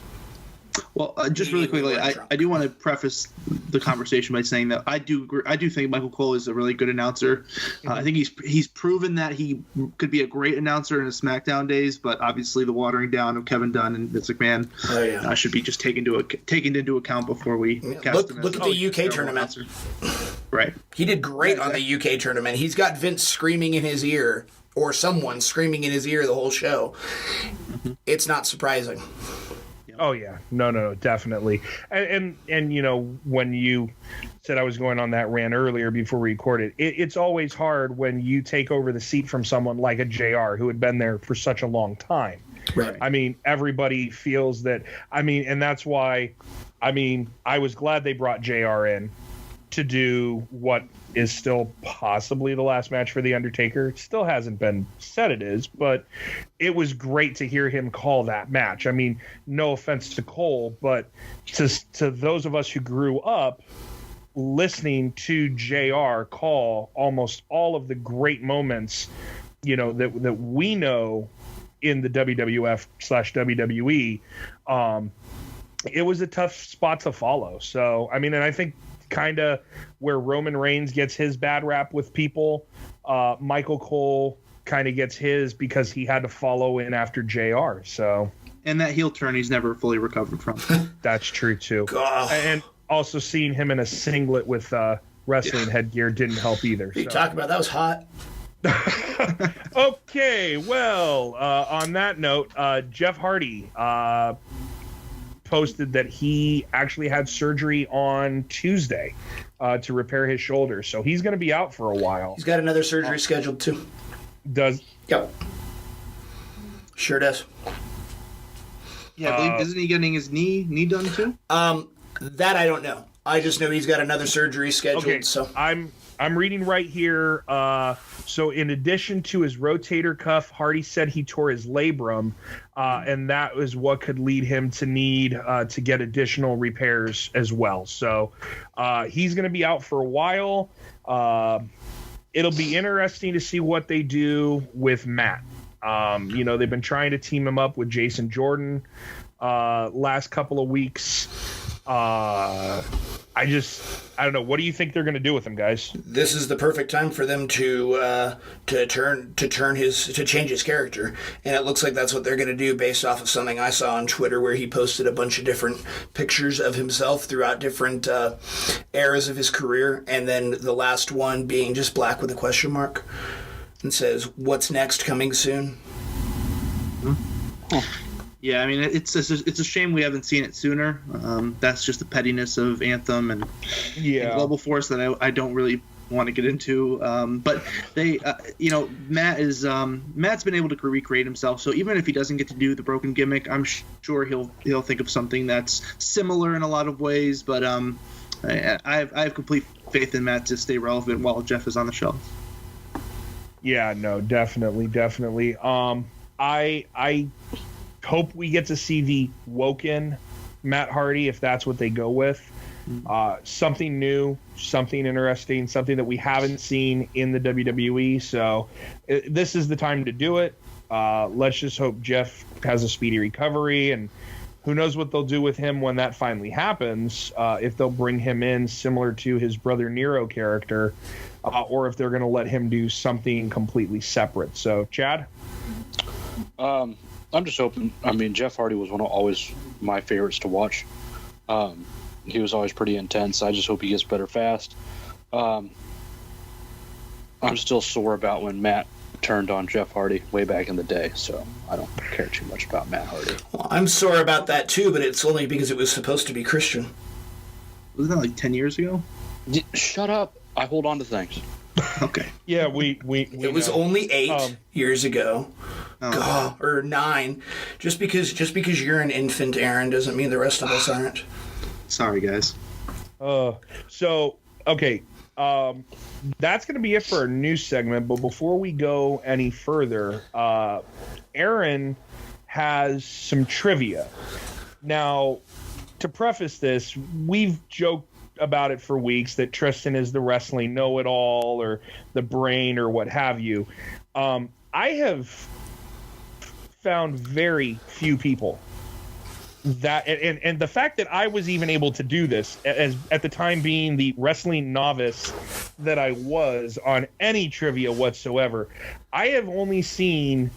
Well, just really quickly, I do want to preface the conversation by saying that I do think Michael Cole is a really good announcer. I think he's proven that he could be a great announcer in his SmackDown days, but obviously the watering down of Kevin Dunn and Vince McMahon should be just taken into account before we cast him. Look at the UK tournament. Announcer. Right. He did great on the UK tournament. He's got Vince screaming in his ear, or someone screaming in his ear the whole show. Mm-hmm. It's not surprising. Oh yeah, no, definitely. And you know, when you said I was going on that rant earlier before we recorded, it's always hard when you take over the seat from someone like a JR who had been there for such a long time. Right. I mean, everybody feels that. I mean, and that's why. I mean, I was glad they brought JR in to do what is still possibly the last match for The Undertaker. It still hasn't been said it is, but it was great to hear him call that match. I mean, no offense to Cole, but to those of us who grew up listening to JR call almost all of the great moments, you know, that we know in the WWF/WWE, it was a tough spot to follow. So, I mean, and I think kind of where Roman Reigns gets his bad rap with people, Michael Cole kind of gets his because he had to follow in after JR. So, and that heel turn he's never fully recovered from. That's true too. And also seeing him in a singlet with wrestling headgear didn't help either. You talk about that was hot. Okay, well, on that note, Jeff Hardy posted that he actually had surgery on Tuesday to repair his shoulder, so he's going to be out for a while. He's got another surgery scheduled too. Yep. Sure does. Yeah, I believe, isn't he getting his knee done too? That I don't know. I just know he's got another surgery scheduled. Okay, so I'm reading right here. So in addition to his rotator cuff, Hardy said he tore his labrum, and that was what could lead him to need to get additional repairs as well. So he's going to be out for a while. It'll be interesting to see what they do with Matt. You know, they've been trying to team him up with Jason Jordan last couple of weeks. I don't know. What do you think they're going to do with him, guys? This is the perfect time for them to change his character, and it looks like that's what they're going to do based off of something I saw on Twitter where he posted a bunch of different pictures of himself throughout different eras of his career, and then the last one being just black with a question mark, and says, "What's next? Coming soon." Huh. Yeah, I mean, it's a shame we haven't seen it sooner. That's just the pettiness of Anthem and Global Force that I don't really want to get into. But they, Matt's been able to recreate himself. So even if he doesn't get to do the broken gimmick, I'm sure he'll think of something that's similar in a lot of ways. But I have complete faith in Matt to stay relevant while Jeff is on the show. Yeah, no, definitely. I hope we get to see the woken Matt Hardy, if that's what they go with. Something new, something interesting, something that we haven't seen in the WWE. So this is the time to do it. Let's just hope Jeff has a speedy recovery, and who knows what they'll do with him when that finally happens, if they'll bring him in similar to his brother Nero character, or if they're going to let him do something completely separate. So, Chad? I'm just hoping. I mean, Jeff Hardy was always my favorites to watch. He was always pretty intense. I just hope he gets better fast. I'm still sore about when Matt turned on Jeff Hardy way back in the day, so I don't care too much about Matt Hardy. Well, I'm sore about that too, but it's only because it was supposed to be Christian. Wasn't that like 10 years ago? Shut up. I hold on to things. Okay. Yeah, we it was only 8 years ago. God, or 9. Just because you're an infant, Aaron, doesn't mean the rest of us aren't. Sorry, guys. So, okay. That's going to be it for our news segment. But before we go any further, Aaron has some trivia. Now, to preface this, we've joked about it for weeks that Tristan is the wrestling know-it-all or the brain or what have you. I have found very few people that, and the fact that I was even able to do this, as at the time being the wrestling novice that I was on any trivia whatsoever, I have only seen,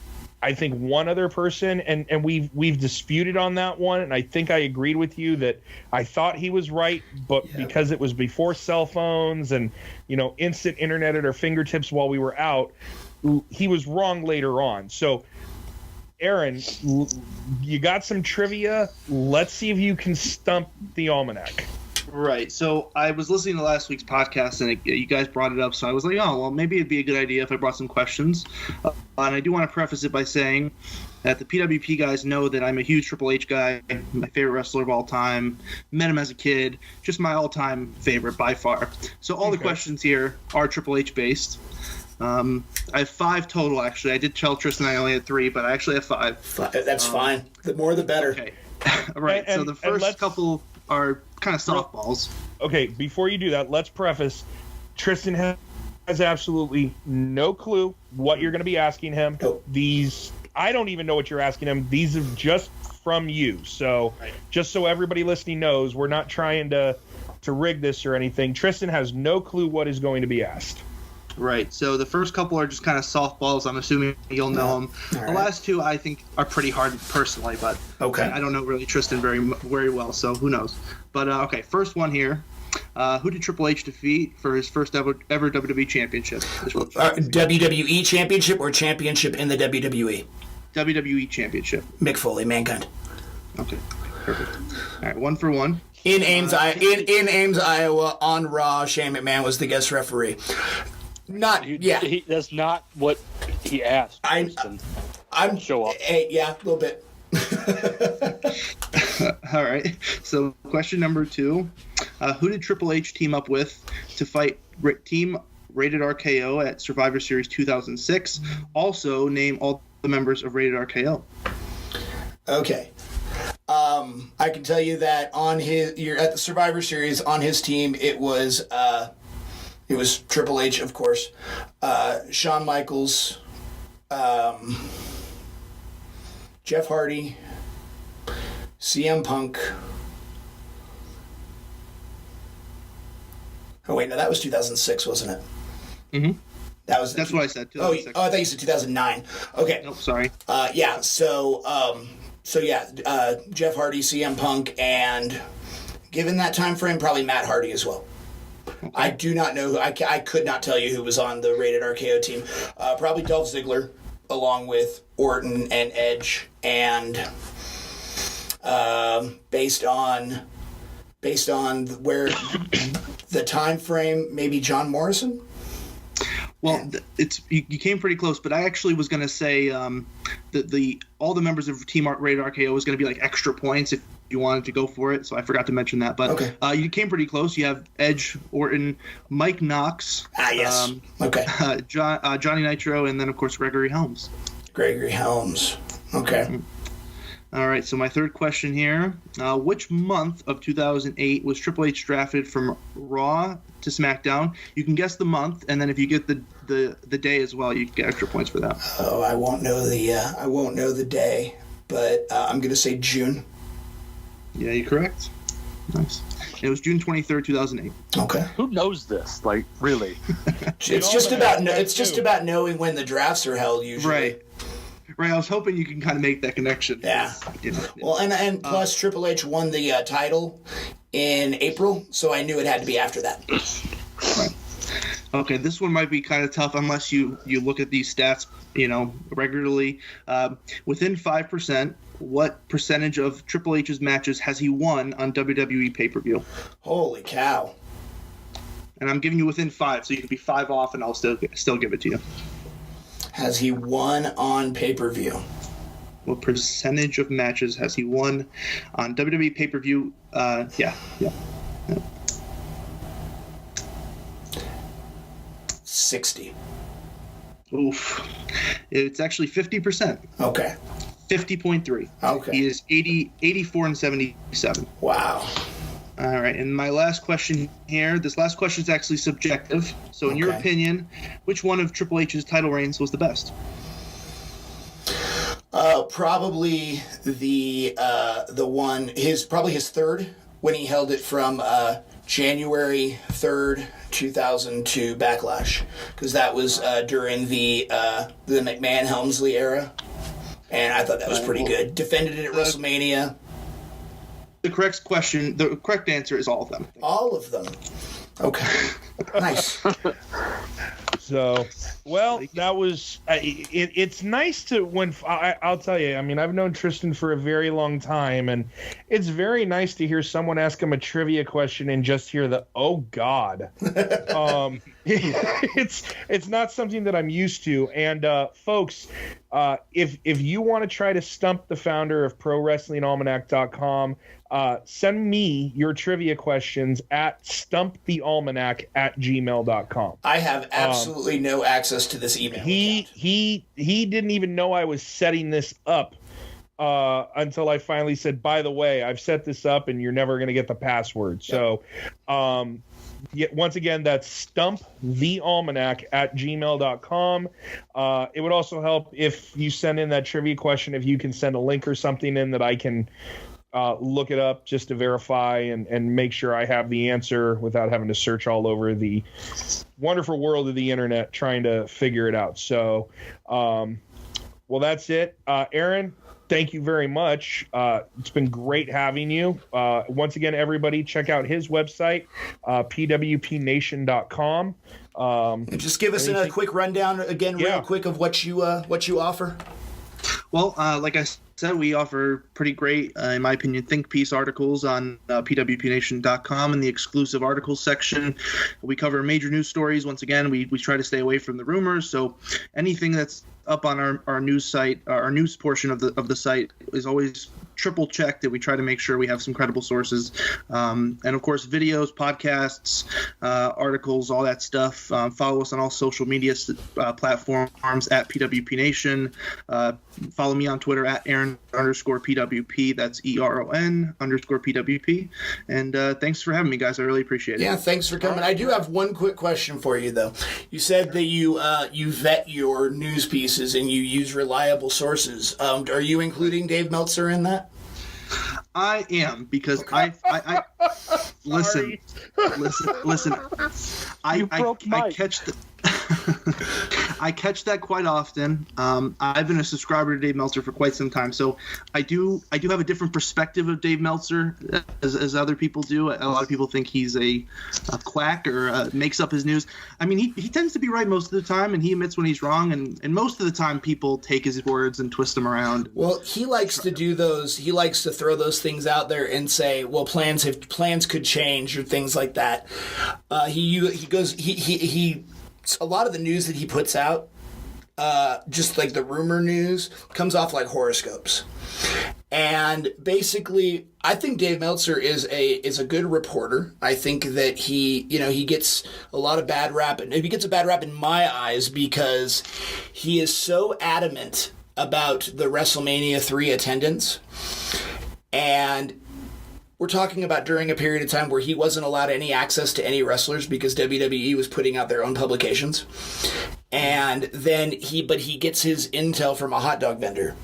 I think, one other person, and we've disputed on that one, and I think I agreed with you that I thought he was right, but because it was before cell phones and, you know, instant internet at our fingertips while we were out, he was wrong later on. So, Eron, you got some trivia. Let's see if you can stump the Almanac. Right. So I was listening to last week's podcast, and you guys brought it up. So I was like, oh, well, maybe it'd be a good idea if I brought some questions. And I do want to preface it by saying that the PWP guys know that I'm a huge Triple H guy, my favorite wrestler of all time. Met him as a kid, just my all-time favorite by far. So all the questions here are Triple H based. I have 5 total, actually. I did tell Tristan I only had 3, but I actually have 5. That's fine. The more the better. Okay. Right. So the first couple are kind of softballs. Okay, before you do that, let's preface. Tristan has absolutely no clue what you're going to be asking him. Nope. I don't even know what you're asking him. These are just from you. So just so everybody listening knows, we're not trying to rig this or anything. Tristan has no clue what is going to be asked. Right. So the first couple are just kind of softballs. I'm assuming you'll know them. All the last 2 I think are pretty hard personally, but I don't know really Tristan very well, so who knows. But okay, first one here. Who did Triple H defeat for his first ever WWE championship? WWE championship or championship in the WWE? WWE championship. Mick Foley, Mankind. Okay, perfect. All right, 1 for 1. In Ames, Iowa, on Raw, Shane McMahon was the guest referee. That's not what he asked. I'm show up. Yeah, a little bit. All right. So question number 2: who did Triple H team up with to fight Team Rated RKO at Survivor Series 2006? Also, name all the members of Rated RKO. Okay. I can tell you that you're at the Survivor Series on his team. It was Triple H, of course, Shawn Michaels, Jeff Hardy, CM Punk. Oh wait, no, that was 2006, wasn't it? Mm-hmm. That's what I said. Oh, I thought you said 2009. Okay. Nope, sorry. Yeah. So Jeff Hardy, CM Punk, and given that time frame, probably Matt Hardy as well. Okay. I do not know. I could not tell you who was on the Rated RKO team. Probably Dolph Ziggler, along with Orton and Edge, and based on where the time frame, maybe John Morrison. Well, you came pretty close, but I actually was going to say that all the members of Team Rated RKO was going to be like extra points if you wanted to go for it. So I forgot to mention that, but okay. You came pretty close. You have Edge, Orton, Mike Knox. Yes. Okay. Johnny Nitro, and then of course Gregory Helms. Gregory Helms. Okay. Mm-hmm. All right, so my third question here. Which month of 2008 was Triple H drafted from Raw to SmackDown? You can guess the month, and then if you get the day as well, you can get extra points for that. Oh, I won't know the day, but I'm going to say June. Yeah, you're correct. Nice. It was June 23rd, 2008. Okay. Who knows this? Like, really? It's just about knowing when the drafts are held usually. Right. Right, I was hoping you can kind of make that connection. Yeah. Well, and plus Triple H won the title in April, so I knew it had to be after that. Right. Okay, this one might be kind of tough unless you look at these stats, regularly. Within 5%, what percentage of Triple H's matches has he won on WWE pay-per-view? Holy cow. And I'm giving you within 5, so you can be 5 off, and I'll still give it to you. Has he won on pay-per-view? What percentage of matches has he won on WWE pay-per-view? Yeah. 60. Oof. It's actually 50%. Okay. 50.3. Okay. He is 84 and 77. Wow. All right, and my last question here. This last question is actually subjective. So, in your opinion, which one of Triple H's title reigns was the best? Probably the one his third, when he held it from January 3rd, 2002 Backlash, because that was during the McMahon Helmsley era, and I thought that was pretty good. Defended it at WrestleMania. The correct answer is all of them. All of them. Okay. Nice. So, well, that was it's nice to when I'll tell you. I mean, I've known Tristan for a very long time, and it's very nice to hear someone ask him a trivia question and just hear the "Oh God." It's not something that I'm used to. And folks, if you want to try to stump the founder of ProWrestlingAlmanac.com, send me your trivia questions at stumpthealmanac@gmail.com. I have absolutely no access to this email. He didn't even know I was setting this up until I finally said, by the way, I've set this up and you're never going to get the password. So once again, that's stumpthealmanac@gmail.com. It would also help if you send in that trivia question, if you can send a link or something in that I can look it up just to verify and make sure I have the answer without having to search all over the wonderful world of the internet trying to figure it out. So, well, that's it. Eron, thank you very much. It's been great having you. Once again, everybody, check out his website, pwpnation.com. Just give us a quick rundown again, real quick, of what you offer. Well, like I said, we offer pretty great, in my opinion, think piece articles on pwpnation.com in the exclusive articles section. We cover major news stories. Once again, we try to stay away from the rumors. So anything that's up on our news site, our news portion of the site, is always triple checked, that we try to make sure we have some credible sources. And of course, videos, podcasts, articles, all that stuff. Follow us on all social media platforms at PWP Nation. Follow me on Twitter at Eron_PWP. That's ERON_PWP. And thanks for having me, guys. I really appreciate it. Yeah, thanks for coming. I do have one quick question for you, though. You said that you vet your news pieces and you use reliable sources. Are you including Dave Meltzer in that? I am, because I listen. I catch the I catch that quite often. I've been a subscriber to Dave Meltzer for quite some time, so I do have a different perspective of Dave Meltzer as other people do. A lot of people think he's a quack or makes up his news. I mean, he tends to be right most of the time, and he admits when he's wrong, and most of the time people take his words and twist them around. Well, he likes to do those. He likes to throw those things out there and say, well, plans could change or things like that. He a lot of the news that he puts out, just like the rumor news, comes off like horoscopes. And basically, I think Dave Meltzer is a good reporter. I think that he gets a lot of bad rap, and he gets a bad rap in my eyes because he is so adamant about the WrestleMania 3 attendance. And we're talking about during a period of time where he wasn't allowed any access to any wrestlers because WWE was putting out their own publications. And then he gets his intel from a hot dog vendor.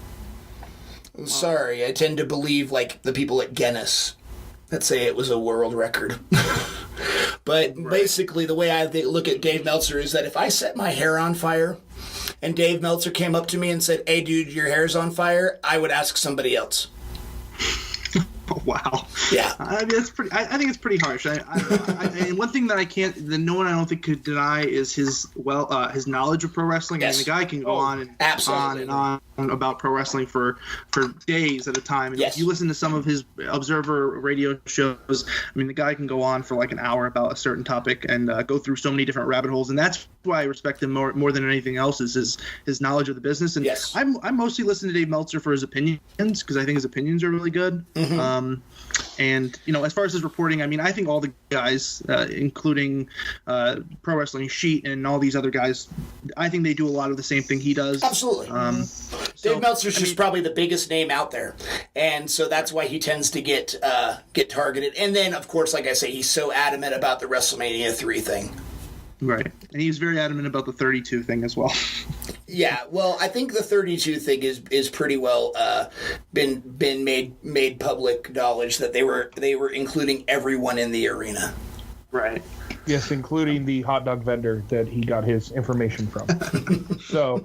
I'm sorry, I tend to believe like the people at Guinness that say it was a world record. But basically the way I look at Dave Meltzer is that if I set my hair on fire and Dave Meltzer came up to me and said, "Hey dude, your hair's on fire," I would ask somebody else. Wow. Yeah. I mean, that's pretty. I think it's pretty harsh. And one thing that I don't think could deny is his knowledge of pro wrestling. Yes. I mean, the guy can go on and on about pro wrestling for days at a time. And if you listen to some of his Observer radio shows, I mean, the guy can go on for like an hour about a certain topic and go through so many different rabbit holes. And that's why I respect him more than anything else, is his knowledge of the business. And I mostly listen to Dave Meltzer for his opinions, because I think his opinions are really good. Mm-hmm. And, you know, as far as his reporting, I mean, I think all the guys, including Pro Wrestling Sheet and all these other guys, I think they do a lot of the same thing he does. Absolutely. Dave Meltzer's just probably the biggest name out there, and so that's why he tends to get targeted. And then, of course, like I say, he's so adamant about the WrestleMania 3 thing. Right. And he's very adamant about the 32 thing as well. Yeah, well, I think the 32 thing is pretty well been made public knowledge that they were including everyone in the arena. Right. Yes, including the hot dog vendor that he got his information from. So,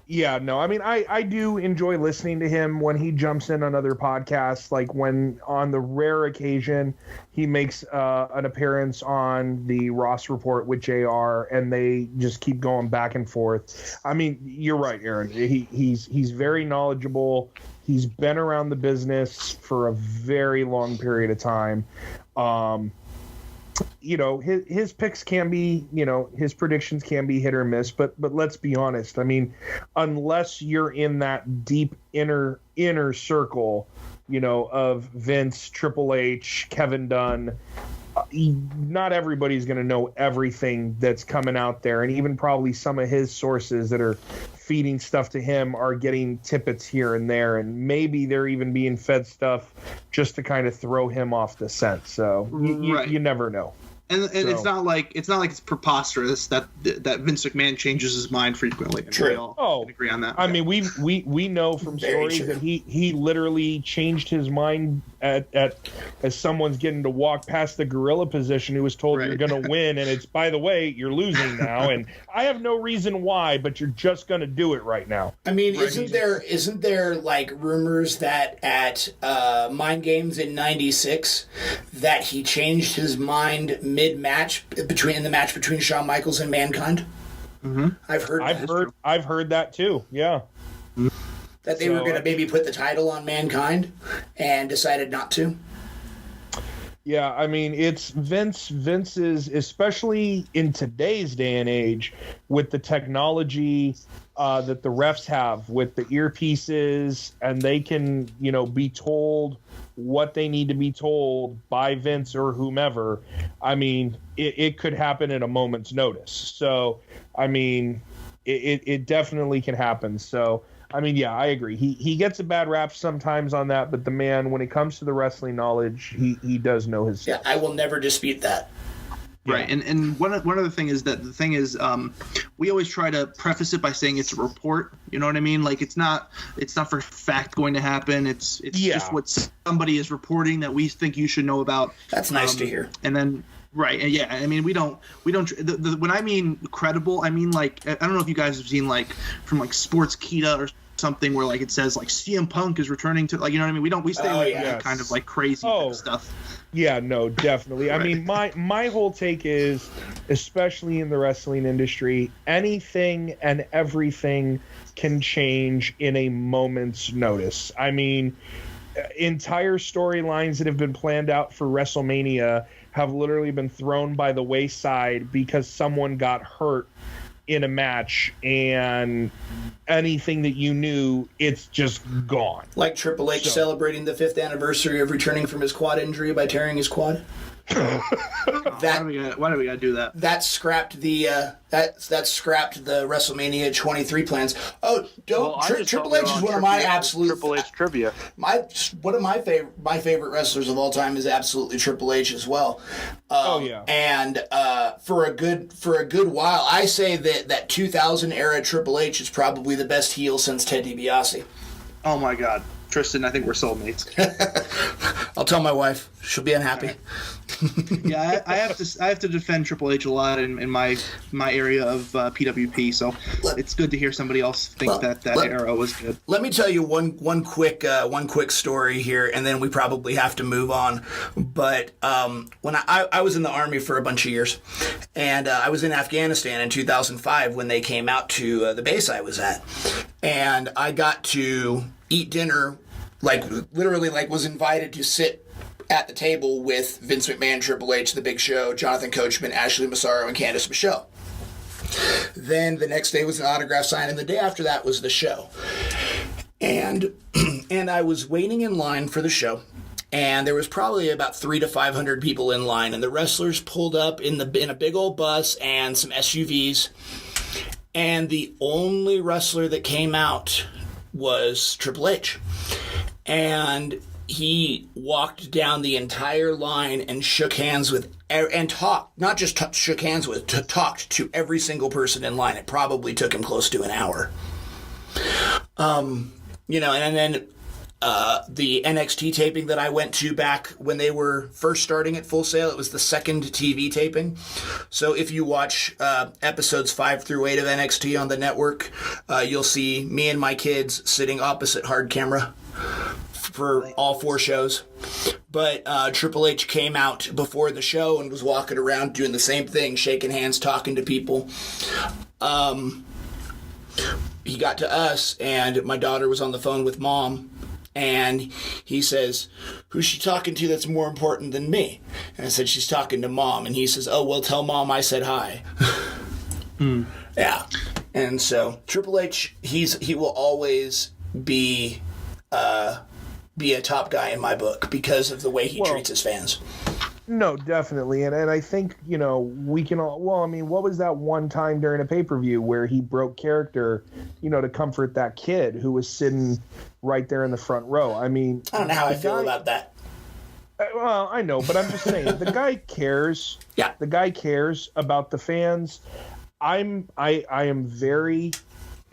yeah, no, I mean, I do enjoy listening to him when he jumps in on other podcasts, like when on the rare occasion he makes an appearance on the Ross Report with JR, and they just keep going back and forth. I mean, you're right, Aaron. He's very knowledgeable. He's been around the business for a very long period of time. You know, his picks can be, you know, his predictions can be hit or miss, but let's be honest. I mean, unless you're in that deep inner circle, you know, of Vince, Triple H, Kevin Dunn, not everybody's going to know everything that's coming out there. And even probably some of his sources that are feeding stuff to him are getting tippets here and there. And maybe they're even being fed stuff just to kind of throw him off the scent. So you never know. And so, it's not like it's preposterous that Vince McMahon changes his mind frequently. And true. We all can agree on that. I mean, we know from stories that he literally changed his mind at as someone's getting to walk past the gorilla position who was told you're going to win, and it's, by the way, you're losing now, and I have no reason why, but you're just going to do it right now. I mean, isn't there like rumors that at Mind Games in '96 that he changed his mind mid-match in the match between Shawn Michaels and Mankind? Mm-hmm. I've heard that too. Yeah. That they were going to maybe put the title on Mankind and decided not to. Yeah, I mean, it's Vince is, especially in today's day and age, with the technology that the refs have with the earpieces, and they can, you know, be told what they need to be told by Vince or whomever. I mean, it could happen at a moment's notice. So, I mean, it definitely can happen. So, I mean, yeah, I agree. He gets a bad rap sometimes on that, but the man, when it comes to the wrestling knowledge, he does know his stuff. Yeah, I will never dispute that. Right, yeah. And one other thing is that the thing is, we always try to preface it by saying it's a report. You know what I mean? Like it's not for fact going to happen. It's just what somebody is reporting that we think you should know about. That's nice to hear. And then. Right, and yeah, I mean, we don't. When I mean credible, I mean like I don't know if you guys have seen like from like Sports Kita or something where like it says like CM Punk is returning to, like, you know what I mean. We stay away from that kind of like crazy stuff. Yeah, no, definitely. Right. I mean, my whole take is, especially in the wrestling industry, anything and everything can change in a moment's notice. I mean, entire storylines that have been planned out for WrestleMania have literally been thrown by the wayside because someone got hurt in a match, and anything that you knew, it's just gone. Like Triple H celebrating the 5th anniversary of returning from his quad injury by tearing his quad. Why do we gotta do that? That scrapped the WrestleMania 23 plans. Oh, Triple H is one of my absolute Triple H trivia. One of my favorite wrestlers of all time is absolutely Triple H as well. And for a good while, I say that 2000 era Triple H is probably the best heel since Ted DiBiase. Oh my God, Tristan, I think we're soulmates. I'll tell my wife; she'll be unhappy. Yeah, I have to defend Triple H a lot in my area of PWP. So it's good to hear somebody else think that era was good. Let me tell you one quick story here, and then we probably have to move on. But when I was in the Army for a bunch of years, and I was in Afghanistan in 2005 when they came out to the base I was at, and I got to eat dinner, literally was invited to sit at the table with Vince McMahon, Triple H, The Big Show, Jonathan Coachman, Ashley Massaro, and Candice Michelle. Then the next day was an autograph sign, and the day after that was the show. And I was waiting in line for the show, and there was probably about 300 to 500 people in line, and the wrestlers pulled up in a big old bus and some SUVs, and the only wrestler that came out was Triple H. And he walked down the entire line and shook hands with, and talked, not just shook hands with, talked to every single person in line. It probably took him close to an hour. And then the NXT taping that I went to back when they were first starting at Full Sail, it was the second TV taping. So if you watch episodes 5 through 8 of NXT on the network, you'll see me and my kids sitting opposite hard camera for all 4 shows. But Triple H came out before the show and was walking around doing the same thing, shaking hands, talking to people. He got to us, and my daughter was on the phone with Mom, and he says, "Who's she talking to that's more important than me?" And I said, "She's talking to Mom." And he says, "Oh, well, tell Mom I said hi." Yeah. And so Triple H, he will always be a top guy in my book because of the way he treats his fans. No, definitely. And I think, we can all, what was that one time during a pay-per-view where he broke character, to comfort that kid who was sitting right there in the front row? I mean, I don't know how I feel about that. Well, I know, but I'm just saying, the guy cares. Yeah. The guy cares about the fans. I am very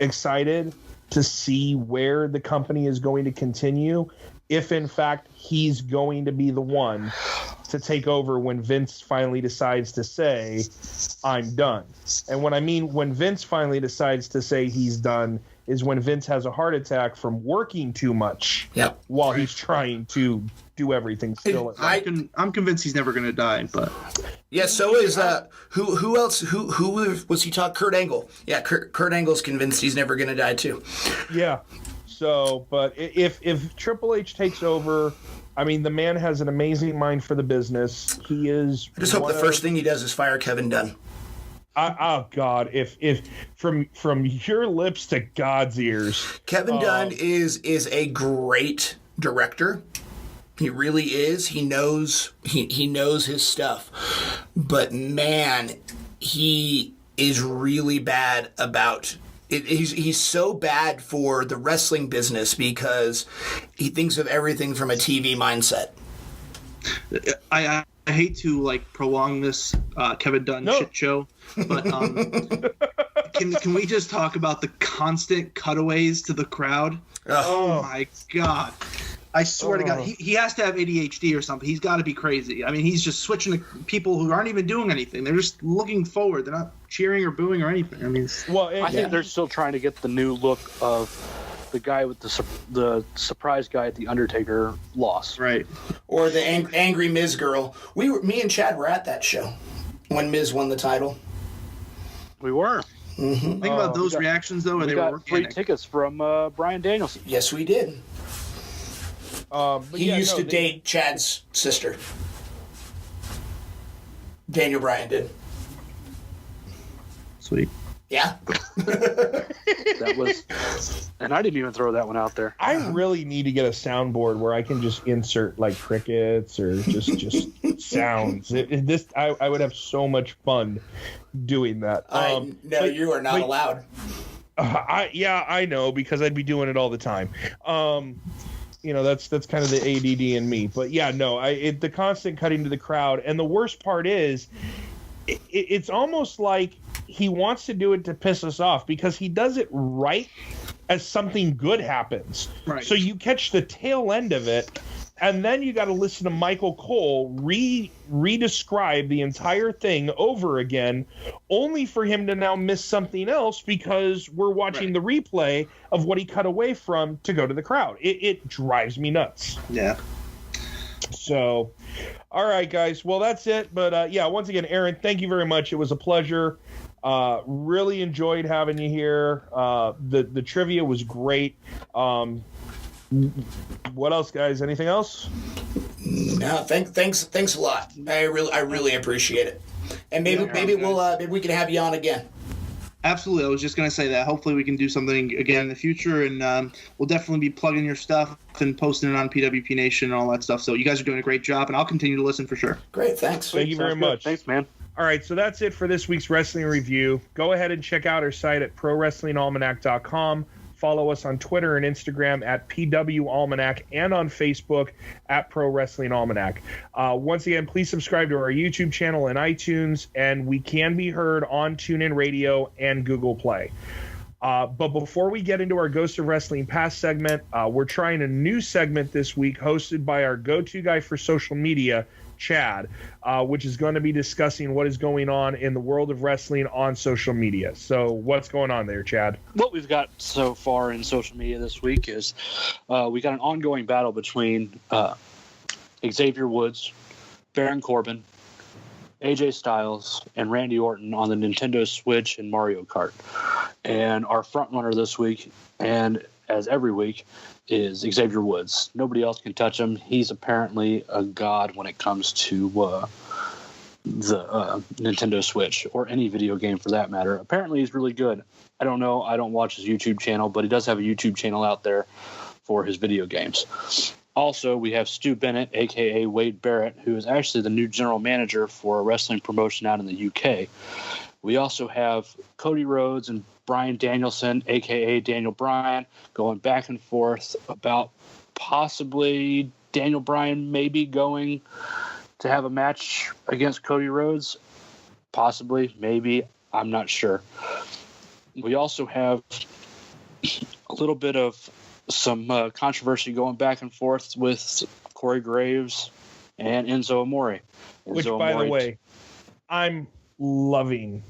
excited to see where the company is going to continue, if in fact he's going to be the one to take over when Vince finally decides to say, "I'm done." And what I mean when Vince finally decides to say he's done is when Vince has a heart attack from working too much while he's trying to do everything still. I'm convinced he's never going to die, but yeah. So is who else? Who was he talking? Kurt Angle. Yeah, Kurt Angle's convinced he's never going to die too. Yeah. So, but if Triple H takes over, I mean, the man has an amazing mind for the business. He is. I just hope the first thing he does is fire Kevin Dunn. Oh God! If from your lips to God's ears, Kevin Dunn is a great director. He really is. He knows his stuff, but man, he is really bad about. He's so bad for the wrestling business because he thinks of everything from a TV mindset. I hate to prolong this Kevin Dunn shit show, but can we just talk about the constant cutaways to the crowd? Oh my God. I swear to God, he has to have ADHD or something. He's got to be crazy. I mean, he's just switching to people who aren't even doing anything. They're just looking forward. They're not cheering or booing or anything. I mean, I think they're still trying to get the new look of the guy with the surprise guy at the Undertaker loss, right? Or the angry Miz girl. Me and Chad were at that show when Miz won the title. We were. Mm-hmm. Think about those reactions though. We got free tickets from Bryan Danielson. Yes, we did. He used to date Chad's sister. Daniel Bryan did. Sweet. Yeah. That was, and I didn't even throw that one out there. I really need to get a soundboard where I can just insert crickets or just sounds. I would have so much fun doing that. No, you are not allowed. I know, because I'd be doing it all the time. That's kind of the ADD in me. But yeah, no, the constant cutting to the crowd. And the worst part is, it's almost like he wants to do it to piss us off, because he does it right as something good happens. Right. So you catch the tail end of it, and then you got to listen to Michael Cole re-describe the entire thing over again, only for him to now miss something else because we're watching the replay of what he cut away from to go to the crowd. It drives me nuts. Yeah. So, all right, guys. Well, that's it. But once again, Aaron, thank you very much. It was a pleasure. Really enjoyed having you here. The trivia was great. What else, guys? Anything else? No, thanks a lot. I really appreciate it. And maybe we can have you on again. Absolutely. I was just going to say that. Hopefully we can do something again in the future, and we'll definitely be plugging your stuff and posting it on PWP Nation and all that stuff. So you guys are doing a great job, and I'll continue to listen for sure. Great, thanks. Thank you very much. Thanks, man. All right, so that's it for this week's wrestling review. Go ahead and check out our site at ProWrestlingAlmanac.com. Follow us on Twitter and Instagram at PW Almanac and on Facebook at Pro Wrestling Almanac. Once again, please subscribe to our YouTube channel and iTunes, and we can be heard on TuneIn Radio and Google Play. But before we get into our Ghost of Wrestling Past segment, we're trying a new segment this week hosted by our go-to guy for social media, Chad, which is going to be discussing what is going on in the world of wrestling on social media. So what's going on there, Chad? What we've got so far in social media this week is we got an ongoing battle between Xavier Woods, Baron Corbin, AJ Styles, and Randy Orton on the Nintendo Switch and Mario Kart. And our front runner this week, and as every week, is Xavier Woods. Nobody else can touch him. He's apparently a god when it comes to the Nintendo Switch, or any video game for that matter. Apparently he's really good. I don't know. I don't watch his YouTube channel, but he does have a YouTube channel out there for his video games. Also, we have Stu Bennett, a.k.a. Wade Barrett, who is actually the new general manager for a wrestling promotion out in the UK. We also have Cody Rhodes and Bryan Danielson, a.k.a. Daniel Bryan, going back and forth about possibly Daniel Bryan maybe going to have a match against Cody Rhodes. Possibly, maybe, I'm not sure. We also have a little bit of some controversy going back and forth with Corey Graves and Enzo Amore. Which, by the way, I'm loving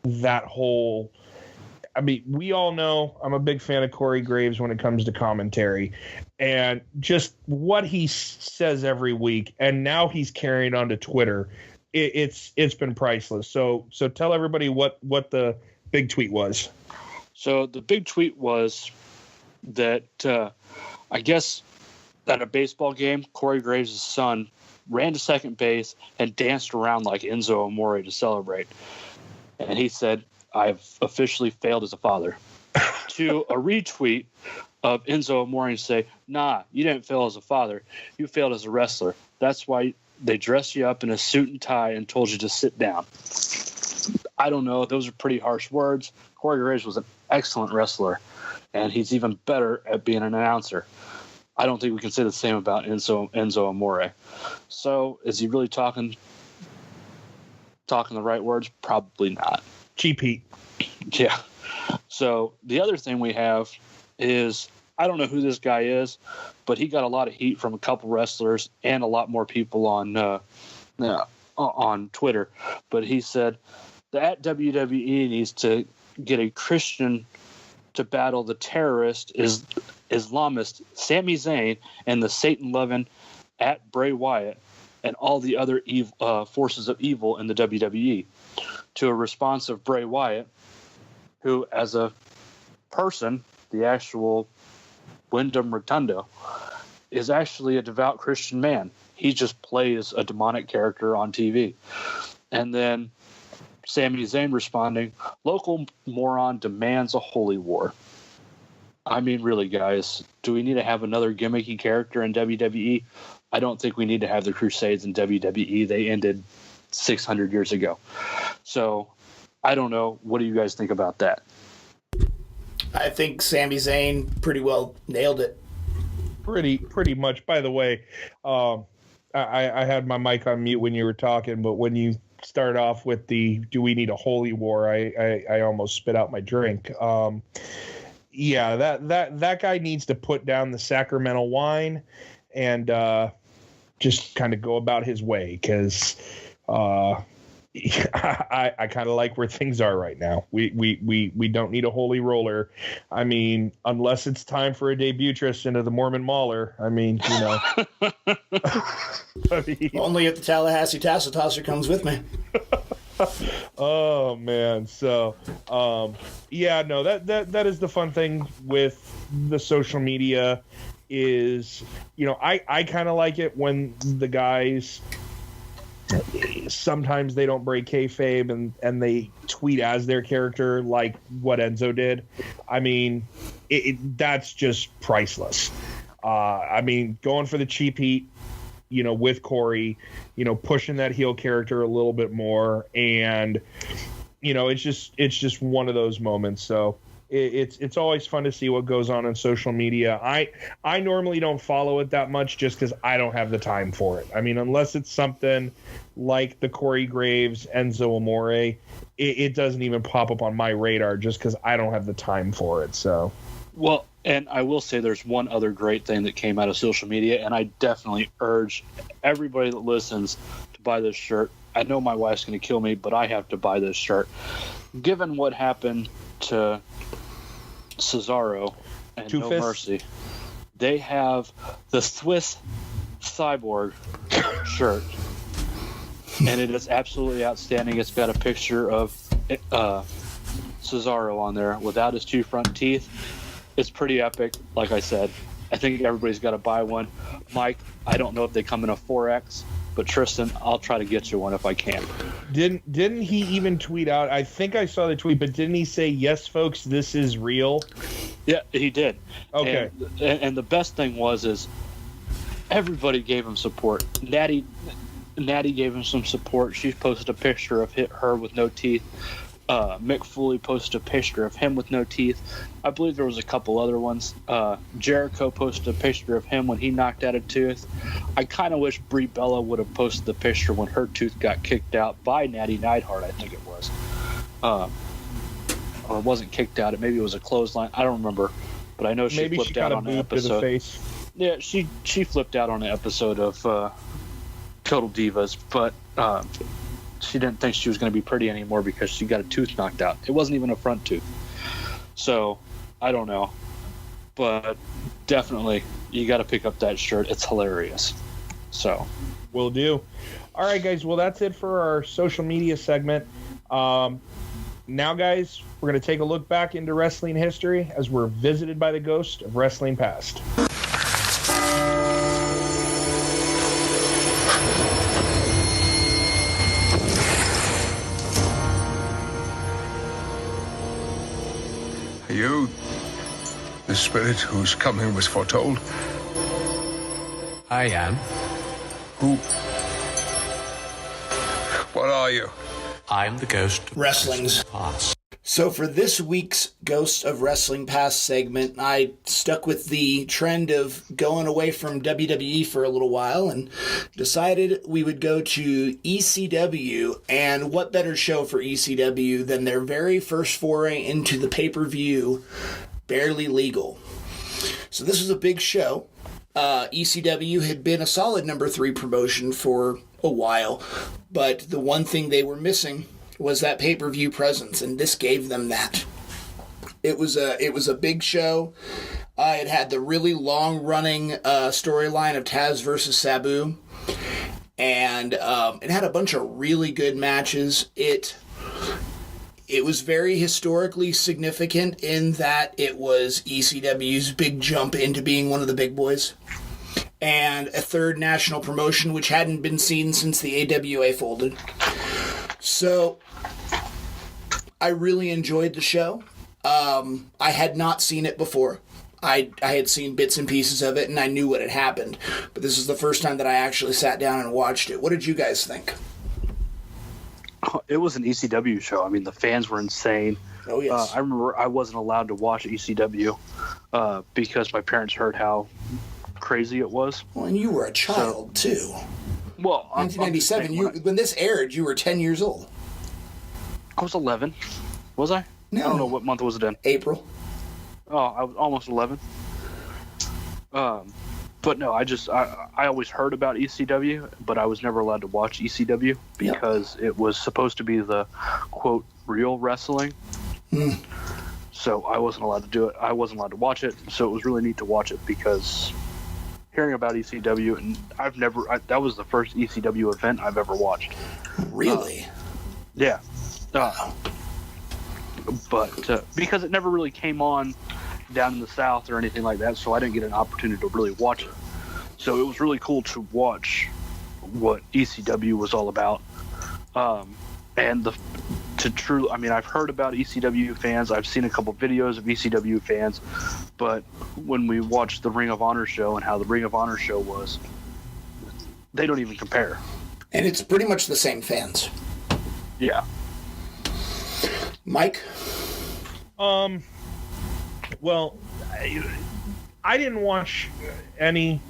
that whole... I mean, we all know I'm a big fan of Corey Graves when it comes to commentary, and just what he says every week, and now he's carrying on to Twitter. It's been priceless. So tell everybody what the big tweet was. So the big tweet was that I guess at a baseball game, Corey Graves' son ran to second base and danced around like Enzo Amore to celebrate. And he said, "I've officially failed as a father." To a retweet of Enzo Amore and say, "Nah, you didn't fail as a father. You failed as a wrestler. That's why they dressed you up in a suit and tie and told you to sit down." I don't know. Those are pretty harsh words. Corey Graves was an excellent wrestler, and he's even better at being an announcer. I don't think we can say the same about Enzo Amore. So is he really talking the right words? Probably not. GP. Yeah. So the other thing we have is, I don't know who this guy is, but he got a lot of heat from a couple wrestlers and a lot more people on Twitter. But he said that WWE needs to get a Christian to battle the terrorist Islamist Sami Zayn and the Satan-loving at Bray Wyatt and all the other forces of evil in the WWE. To a response of Bray Wyatt, who, as a person, the actual Wyndham Rotundo, is actually a devout Christian man. He just plays a demonic character on TV. And then Sami Zayn responding, "Local moron demands a holy war." I mean, really, guys, do we need to have another gimmicky character in WWE? I don't think we need to have the Crusades in WWE. They ended 600 years ago. So I don't know. What do you guys think about that? I think Sami Zayn pretty well nailed it. Pretty much. By the way, I had my mic on mute when you were talking, but when you start off with the "do we need a holy war," I almost spit out my drink. Yeah, that guy needs to put down the sacramental wine and just kind of go about his way, because I kind of like where things are right now. We don't need a holy roller. I mean, unless it's time for a debutress into the Mormon Mauler. I mean, you know. Only if the Tallahassee Tassel Tosser comes with me. Oh man. So yeah, no, that is the fun thing with the social media is, you know, I kind of like it when the guys sometimes they don't break kayfabe and they tweet as their character, like what Enzo did. I mean, that's just priceless. I mean, going for the cheap heat, with Corey, pushing that heel character a little bit more, and it's just one of those moments. So it's always fun to see what goes on social media. I normally don't follow it that much just because I don't have the time for it. I mean, unless it's something like the Corey Graves, Enzo Amore, it doesn't even pop up on my radar just because I don't have the time for it. So, well, and I will say there's one other great thing that came out of social media, and I definitely urge everybody that listens to buy this shirt. I know my wife's going to kill me, but I have to buy this shirt. Given what happened to Cesaro and No Mercy, they have the Swiss Cyborg shirt, and it is absolutely outstanding. It's got a picture of Cesaro on there without his two front teeth. It's pretty epic. Like I said, I think everybody's got to buy one. Mike, I don't know if they come in a 4X, but Tristan, I'll try to get you one if I can. Didn't he even tweet out? I think I saw the tweet, but didn't he say, "Yes, folks, this is real"? Yeah, he did. Okay. And the best thing is everybody gave him support. Natty gave him some support. She posted a picture of her with no teeth. Mick Foley posted a picture of him with no teeth. I believe there was a couple other ones. Jericho posted a picture of him when he knocked out a tooth. I kind of wish Brie Bella would have posted the picture when her tooth got kicked out by Natty Neidhart, I think it was. Or it wasn't kicked out. Maybe it was a clothesline. I don't remember. But I know she flipped out on an episode. To the face. Yeah, she flipped out on an episode of Total Divas, but she didn't think she was going to be pretty anymore because she got a tooth knocked out. It wasn't even a front tooth. So, I don't know. But definitely, you got to pick up that shirt. It's hilarious. So. Will do. All right, guys. Well, that's it for our social media segment. Now, guys, we're going to take a look back into wrestling history as we're visited by the ghost of wrestling past. Are you the spirit whose coming was foretold? I am. Who? What are you? I'm the ghost of Wrestling's past. So for this week's Ghost of Wrestling Past segment, I stuck with the trend of going away from WWE for a little while and decided we would go to ECW. And what better show for ECW than their very first foray into the pay-per-view, Barely Legal. So this was a big show. ECW had been a solid number 3 promotion for a while, but the one thing they were missing was that pay-per-view presence, and this gave them that. It was a big show. It had the really long-running storyline of Taz versus Sabu, and it had a bunch of really good matches. It was very historically significant in that it was ECW's big jump into being one of the big boys, and a third national promotion which hadn't been seen since the AWA folded. So, I really enjoyed the show. I had not seen it before. I had seen bits and pieces of it, and I knew what had happened. But this is the first time that I actually sat down and watched it. What did you guys think? It was an ECW show. I mean, the fans were insane. Oh, yes. I remember I wasn't allowed to watch ECW because my parents heard how crazy it was. Well, and you were a child, too. Well, 1997, when this aired, you were 10 years old. I was 11. Was I? No. I don't know what month was it in. April. Oh, I was almost 11. But no, I always heard about ECW, but I was never allowed to watch ECW because it was supposed to be the, quote, real wrestling. So I wasn't allowed to do it. I wasn't allowed to watch it. So it was really neat to watch it because hearing about ECW, and that was the first ECW event I've ever watched. Really? Yeah. But because it never really came on down in the South or anything like that, so I didn't get an opportunity to really watch it. So it was really cool to watch what ECW was all about. And I've heard about ECW fans. I've seen a couple videos of ECW fans, but when we watched the Ring of Honor show and how the Ring of Honor show was, they don't even compare. And it's pretty much the same fans. Yeah. Mike? Well, I didn't watch any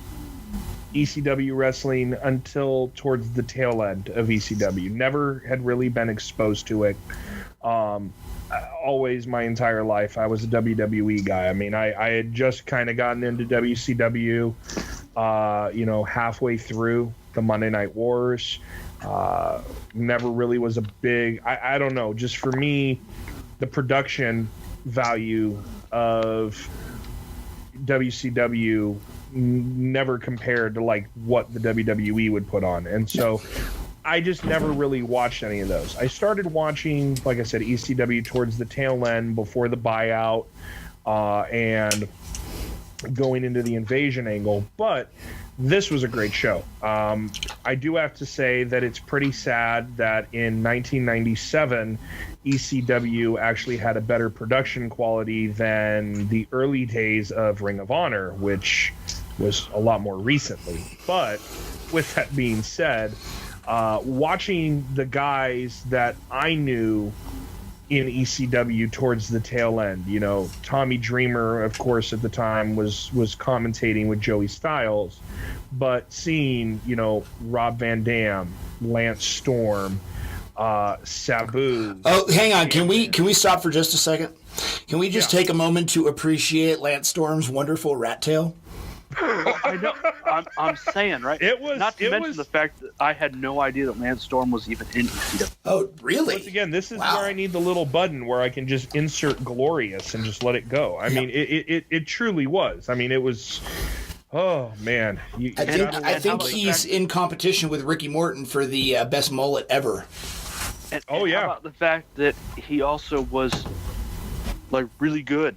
ECW wrestling until towards the tail end of ECW. Never had really been exposed to it. Always my entire life, I was a WWE guy. I mean, I had just kind of gotten into WCW, halfway through the Monday Night Wars. Never really was a big, I don't know, just for me, the production value of WCW never compared to like what the WWE would put on. And so I just never really watched any of those. I started watching, like I said, ECW towards the tail end before the buyout and going into the invasion angle. But this was a great show. I do have to say that it's pretty sad that in 1997, ECW actually had a better production quality than the early days of Ring of Honor, which was a lot more recently. But with that being said, watching the guys that I knew in ECW towards the tail end, Tommy Dreamer, of course, at the time was commentating with Joey Styles, but seeing, Rob Van Dam, Lance Storm, Sabu. Oh, hang on. Can we stop for just a second? Can we just take a moment to appreciate Lance Storm's wonderful rat tail? I know. I'm saying, right? Not to mention the fact that I had no idea that Lance Storm was even in ECW. Oh, really? Once again, this is where I need the little button where I can just insert Glorious and just let it go. I mean, it truly was. I mean, it was. Oh man! I think he's in competition with Ricky Morton for the best mullet ever. And how about the fact that he also was like really good?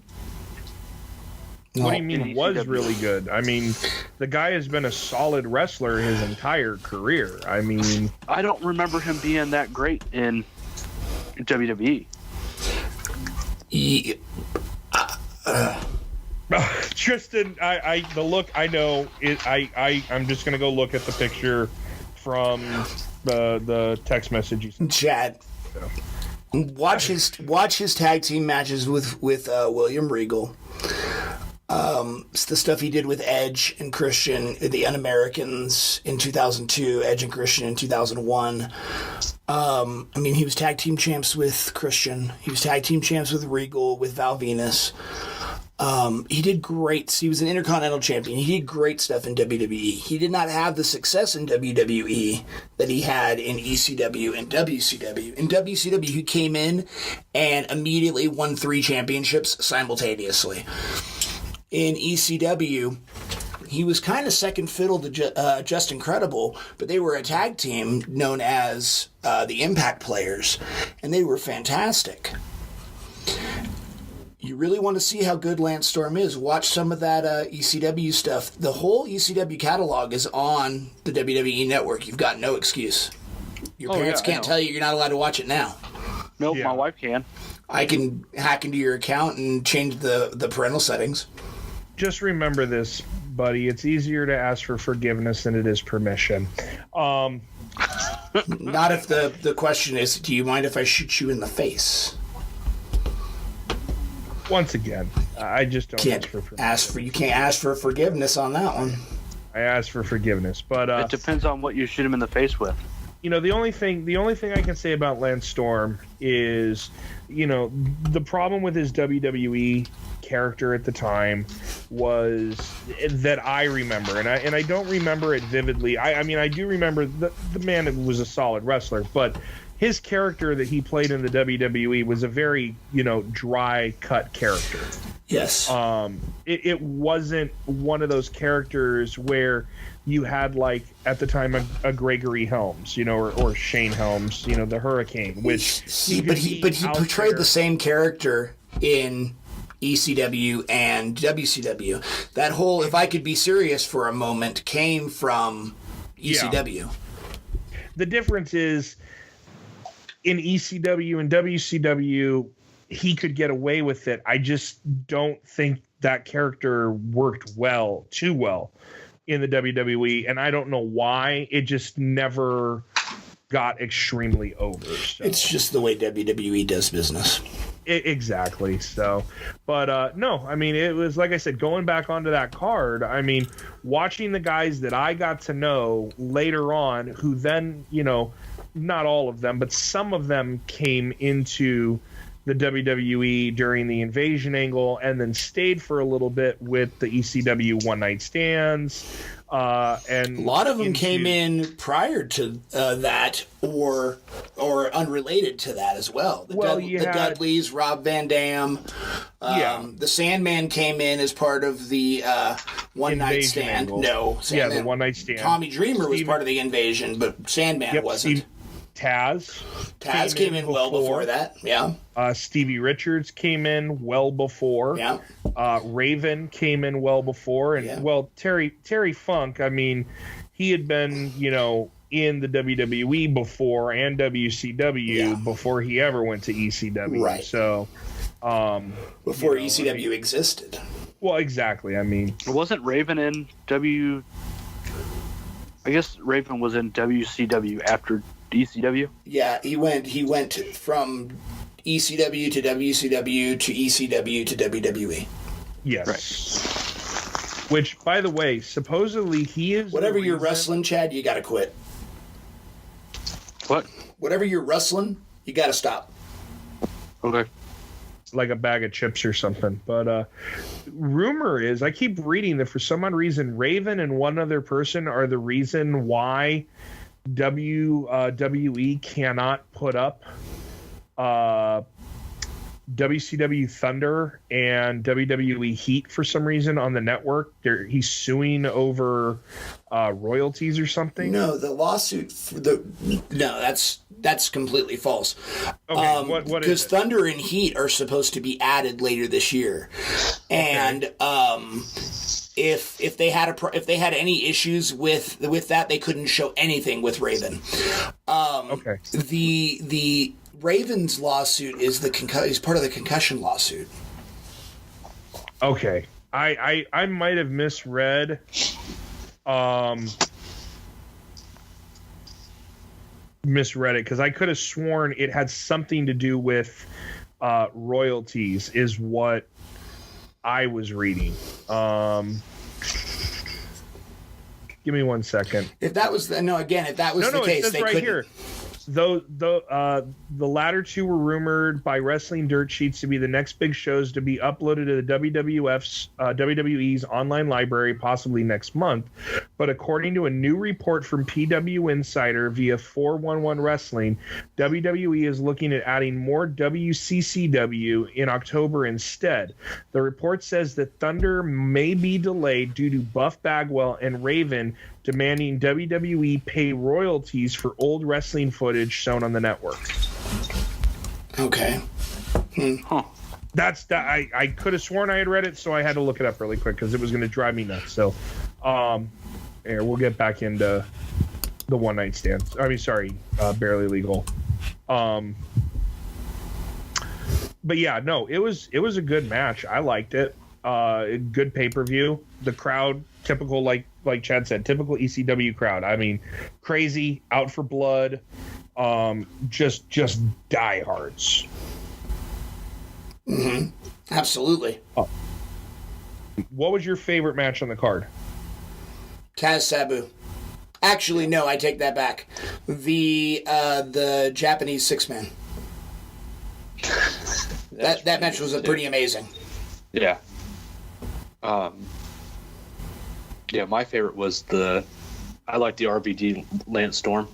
What do you mean was really good? I mean, the guy has been a solid wrestler his entire career. I mean, I don't remember him being that great in WWE. Tristan, the look I know it. I'm just gonna go look at the picture from the text message you sent. Chad, watch his tag team matches with William Regal. It's the stuff he did with Edge and Christian, the Un-Americans in 2002, Edge and Christian in 2001. I mean, he was tag team champs with Christian. He was tag team champs with Regal, with Val Venus. He did great. He was an Intercontinental Champion. He did great stuff in WWE. He did not have the success in WWE that he had in ECW and WCW. In WCW, he came in and immediately won 3 championships simultaneously. In ECW, he was kind of second fiddle to Just Incredible, but they were a tag team known as the Impact Players, and they were fantastic. You really want to see how good Lance Storm is, watch some of that ECW stuff. The whole ECW catalog is on the WWE Network. You've got no excuse. Your parents can't tell you you're not allowed to watch it now. Nope, my wife can. I can hack into your account and change the parental settings. Just remember this, buddy. It's easier to ask for forgiveness than it is permission. Not if the question is, do you mind if I shoot you in the face? Once again, I just don't you can't ask for forgiveness on that one. I ask for forgiveness, but it depends on what you shoot him in the face with. The only thing I can say about Lance Storm is, the problem with his WWE character at the time was that I remember, and I don't remember it vividly. I mean, I do remember the man was a solid wrestler, but his character that he played in the WWE was a very, dry cut character. Yes. It wasn't one of those characters where you had, like, at the time, a Gregory Helms, or Shane Helms, the Hurricane, which but he portrayed the same character in ECW and WCW. That whole "if I could be serious for a moment" came from ECW. The difference is in ECW and WCW, he could get away with it. I just don't think that character worked too well in the WWE, and I don't know why. It just never got extremely over. So. It's just the way WWE does business. Exactly. So, but no, I mean, it was, like I said, going back onto that card, I mean, watching the guys that I got to know later on, who then, you know, not all of them, but some of them came into the WWE during the Invasion angle and then stayed for a little bit with the ECW one night stands. And a lot of them came in prior to that or unrelated to that as well. The Dudleys, Rob Van Dam, the Sandman came in as part of the one night stand. Angle. No, Sandman. Yeah, the one night stand. Tommy Dreamer was part of the Invasion, but Sandman wasn't. Taz came in well before that. Yeah. Stevie Richards came in well before. Yeah. Raven came in well before, and well, Terry Funk. I mean, he had been, you know, in the WWE before and WCW before he ever went to ECW. Right. So, before ECW existed. Well, exactly. I mean, wasn't Raven in I guess Raven was in WCW after ECW? Yeah, he went from ECW to WCW to ECW to WWE. Yes. Right. Which, by the way, supposedly he is... Whatever you're wrestling, Chad, you gotta quit. What? Whatever you're wrestling, you gotta stop. Okay. Like a bag of chips or something. But rumor is, I keep reading that for some odd reason, Raven and one other person are the reason why WWE cannot put up WCW Thunder and WWE Heat for some reason on the network. He's suing over royalties or something. No, the lawsuit. That's completely false. Okay, what is it? Because Thunder and Heat are supposed to be added later this year, and if they had any issues with that, they couldn't show anything with Raven. Okay. The Raven's lawsuit is part of the concussion lawsuit. Okay. I might have misread. Misread it because I could have sworn it had something to do with royalties is what I was reading. Give me 1 second. If that was the case, it says they right couldn't. here. Though the latter two were rumored by Wrestling Dirt Sheets to be the next big shows to be uploaded to the WWE's online library, possibly next month. But according to a new report from PW Insider via 411 Wrestling, WWE is looking at adding more WCCW in October instead. The report says that Thunder may be delayed due to Buff Bagwell and Raven demanding WWE pay royalties for old wrestling footage shown on the network. Okay. Huh. That's that. I could have sworn I had read it, so I had to look it up really quick because it was going to drive me nuts. So, here, we'll get back into the one night stands. I mean, sorry, Barely Legal. But yeah, no, it was a good match. I liked it. Good pay-per-view. The crowd, typical, like Chad said, typical ECW crowd. I mean, crazy, out for blood, just diehards. Mm-hmm. Absolutely. What was your favorite match on the card? Kaz Sabu. Actually, no, I take that back. The Japanese six-man. That match was pretty amazing. Yeah. Yeah, my favorite was I like the RVD Lance Storm.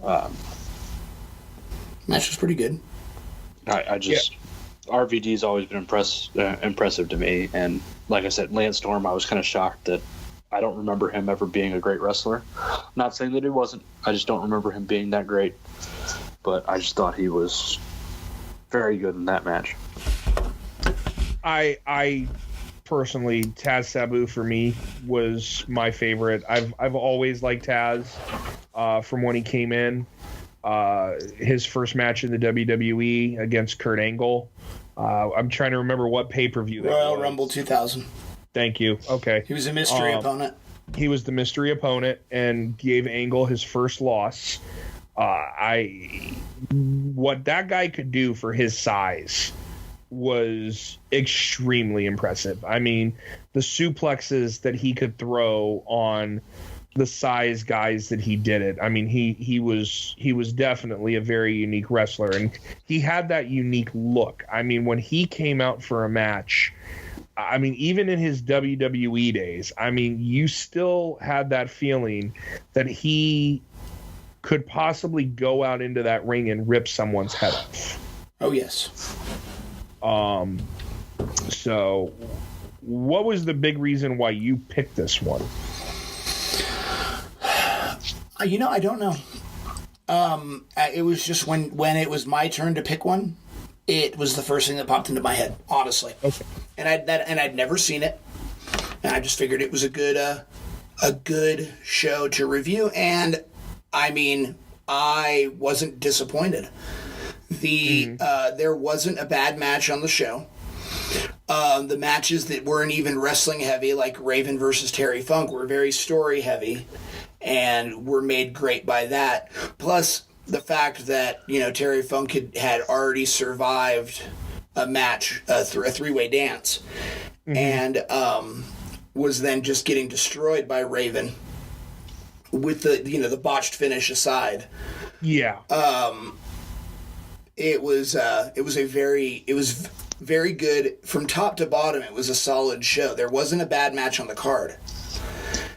Match was pretty good. RVD's always been impressive to me, and like I said, Lance Storm, I was kind of shocked that I don't remember him ever being a great wrestler. Not saying that he wasn't, I just don't remember him being that great, but I just thought he was very good in that match. I personally, Taz Sabu for me was my favorite. I've always liked Taz from when he came in. His first match in the WWE against Kurt Angle. I'm trying to remember what pay-per-view that Royal was. Rumble 2000. Thank you. Okay. He was a mystery opponent. He was the mystery opponent and gave Angle his first loss. What that guy could do for his size was extremely impressive. I mean, the suplexes that he could throw on the size guys that he did it. I mean, he was definitely a very unique wrestler, and he had that unique look. I mean, when he came out for a match, I mean, even in his WWE days, I mean, you still had that feeling that he could possibly go out into that ring and rip someone's head off. Oh, yes. So what was the big reason why you picked this one? I don't know. It was just when it was my turn to pick one, it was the first thing that popped into my head, honestly. Okay. And I'd never seen it, and I just figured it was a good show to review. And I mean, I wasn't disappointed. There wasn't a bad match on the show. The matches that weren't even wrestling heavy, like Raven versus Terry Funk, were very story heavy, and were made great by that. Plus the fact that Terry Funk had already survived a match, a three-way dance, and was then just getting destroyed by Raven with the botched finish aside. Yeah. It was very good from top to bottom. It was a solid show. There wasn't a bad match on the card.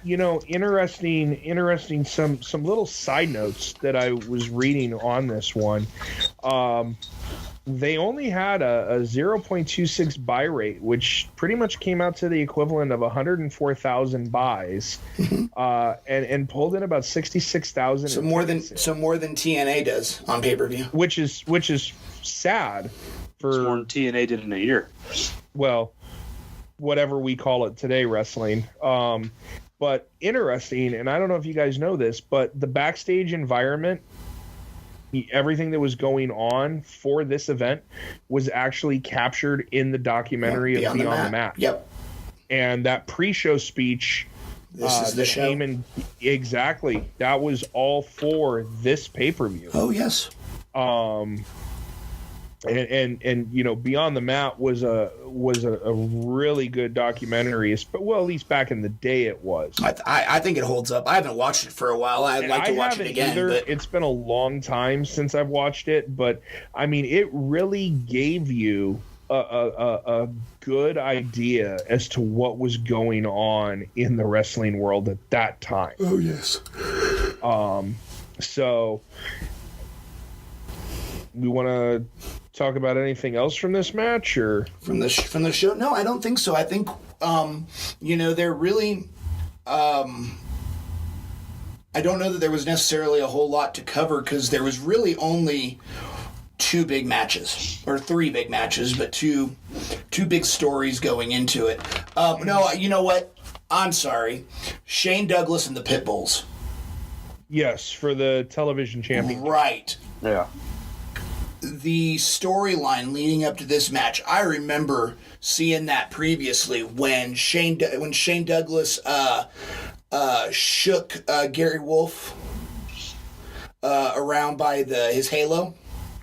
Interesting. Some little side notes that I was reading on this one. They only had a 0.26 buy rate, which pretty much came out to the equivalent of 104,000 buys, and pulled in about 66,000. So more than TNA does on pay-per-view. Which is sad. It's more than TNA did in a year. Well, whatever we call it today, wrestling. But interesting, and I don't know if you guys know this, but the backstage environment, everything that was going on for this event was actually captured in the documentary of Beyond the Mat. Yep. And that pre-show speech, this is the show. Exactly. That was all for this pay-per-view. Oh, yes. And Beyond the Mat was a really good documentary. Well, at least back in the day it was. I think it holds up. I haven't watched it for a while. I'd like to watch it again. But it's been a long time since I've watched it, but I mean, it really gave you a good idea as to what was going on in the wrestling world at that time. Oh, yes. So we want to talk about anything else from this match, or from the show? No, I don't think so. I think they're really I don't know that there was necessarily a whole lot to cover, because there was really only two big matches, or three big matches, but two big stories going into it. No, you know what? I'm sorry. Shane Douglas and the Pitbulls. Yes, for the television championship. Right. Yeah. The storyline leading up to this match, I remember seeing that previously when Shane Douglas shook Gary Wolf around by his halo.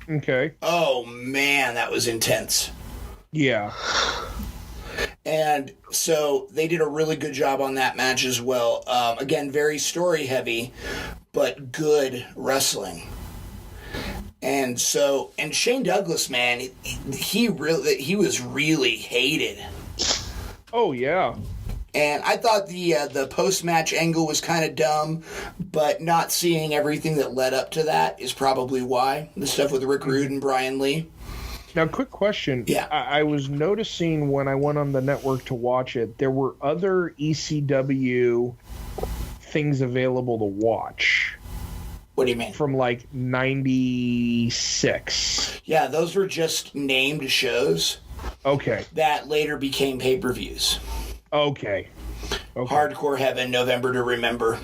Okay. Oh man, that was intense. Yeah. And so they did a really good job on that match as well. Again, very story heavy, but good wrestling. And Shane Douglas, man, he was really hated. Oh yeah. And I thought the post-match angle was kind of dumb, but not seeing everything that led up to that is probably why. The stuff with Rick Rude and Brian Lee. Now, quick question. Yeah. I was noticing when I went on the network to watch it, there were other ECW things available to watch. What do you mean? From like 96. Yeah, those were just named shows. Okay. That later became pay-per-views. Okay. Hardcore Heaven, November to Remember.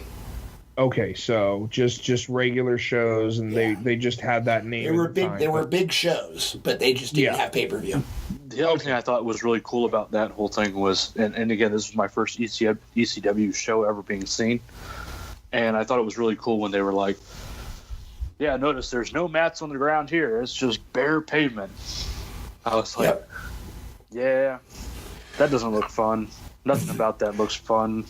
Okay, so just regular shows, and they just had that name. They were big shows, but they just didn't have pay-per-view. The other thing I thought was really cool about that whole thing was, and again, this was my first ECW show ever being seen, and I thought it was really cool when they were like, yeah, notice there's no mats on the ground here. It's just bare pavement. I was like, yeah, that doesn't look fun. Nothing about that looks fun.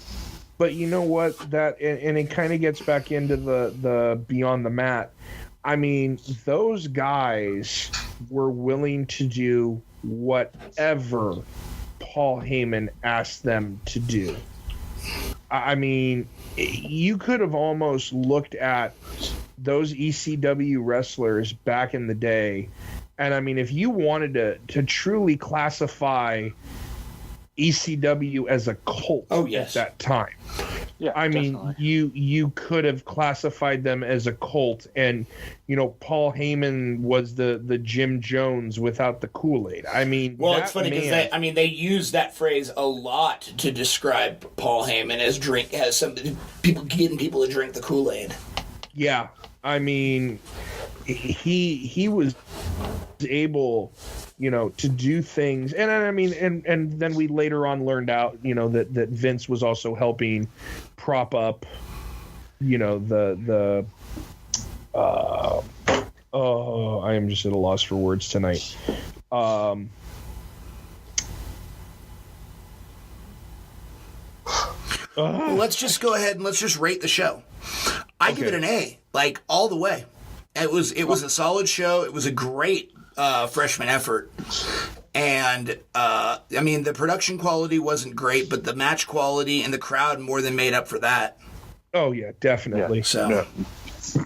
But you know what? That and it kind of gets back into the Beyond the Mat. I mean, those guys were willing to do whatever Paul Heyman asked them to do. I mean, you could have almost looked at those ECW wrestlers back in the day, and I mean, if you wanted to truly classify ECW as a cult at that time, I mean, you could have classified them as a cult, and Paul Heyman was the Jim Jones without the Kool-Aid. I mean, well, it's funny because they use that phrase a lot to describe Paul Heyman as some people getting people to drink the Kool-Aid. Yeah, I mean, he was able, to do things, and I mean, and then we later on learned out, that Vince was also helping prop up, I am just at a loss for words tonight. Let's just go ahead and let's just rate the show. I give it an A, like all the way. It was a solid show. It was a great freshman effort. And, I mean, the production quality wasn't great, but the match quality and the crowd more than made up for that. Oh, yeah, definitely. Yeah, so.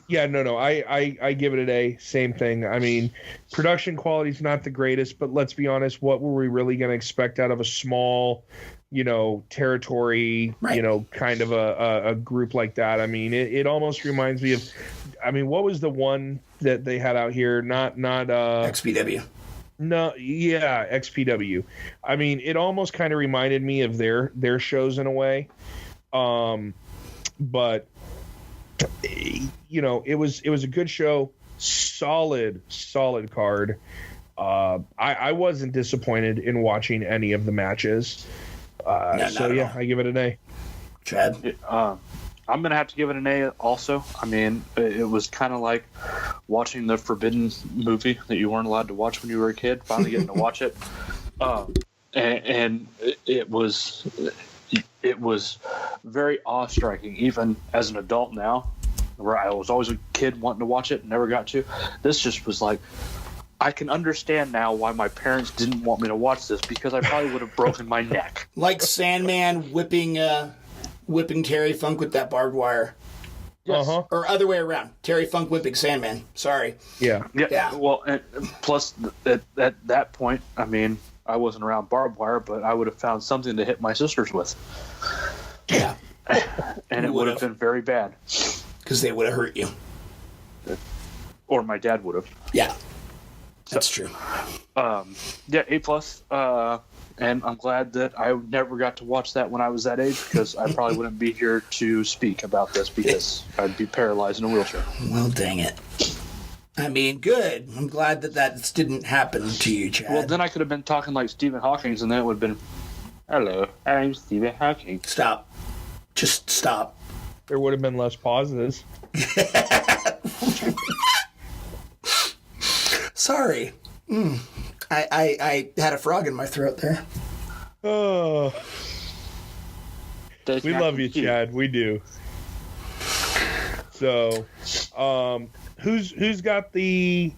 Yeah, no. I give it an A. Same thing. I mean, production quality is not the greatest, but let's be honest, what were we really going to expect out of a small, territory, kind of a group like that? I mean, it almost reminds me of, I mean, what was the one that they had out here? Not XPW. No, yeah, XPW. I mean, it almost kind of reminded me of their shows in a way. But it was a good show, solid card. I wasn't disappointed in watching any of the matches. Yeah, I give it an A. Chad? I'm going to have to give it an A also. I mean, it was kind of like watching the Forbidden movie that you weren't allowed to watch when you were a kid, finally getting to watch it. And it was very awe-striking, even as an adult now, where I was always a kid wanting to watch it and never got to. This just was like, I can understand now why my parents didn't want me to watch this, because I probably would have broken my neck. Like Sandman whipping Terry Funk with that barbed wire. Yes. Uh-huh. Or other way around. Terry Funk whipping Sandman. Sorry. Yeah. Well, and plus at that point, I mean, I wasn't around barbed wire, but I would have found something to hit my sisters with. Yeah. And it would have been very bad. Because they would have hurt you. Or my dad would have. Yeah. That's true. Yeah, A+. And I'm glad that I never got to watch that when I was that age, because I probably wouldn't be here to speak about this, because I'd be paralyzed in a wheelchair. Well, dang it. I mean, good. I'm glad that didn't happen to you, Chad. Well, then I could have been talking like Stephen Hawking, and then it would have been, hello, I'm Stephen Hawking. Stop. Just stop. There would have been less pauses. Sorry. I had a frog in my throat there. Oh. We love you, Chad. We do. So, who's got the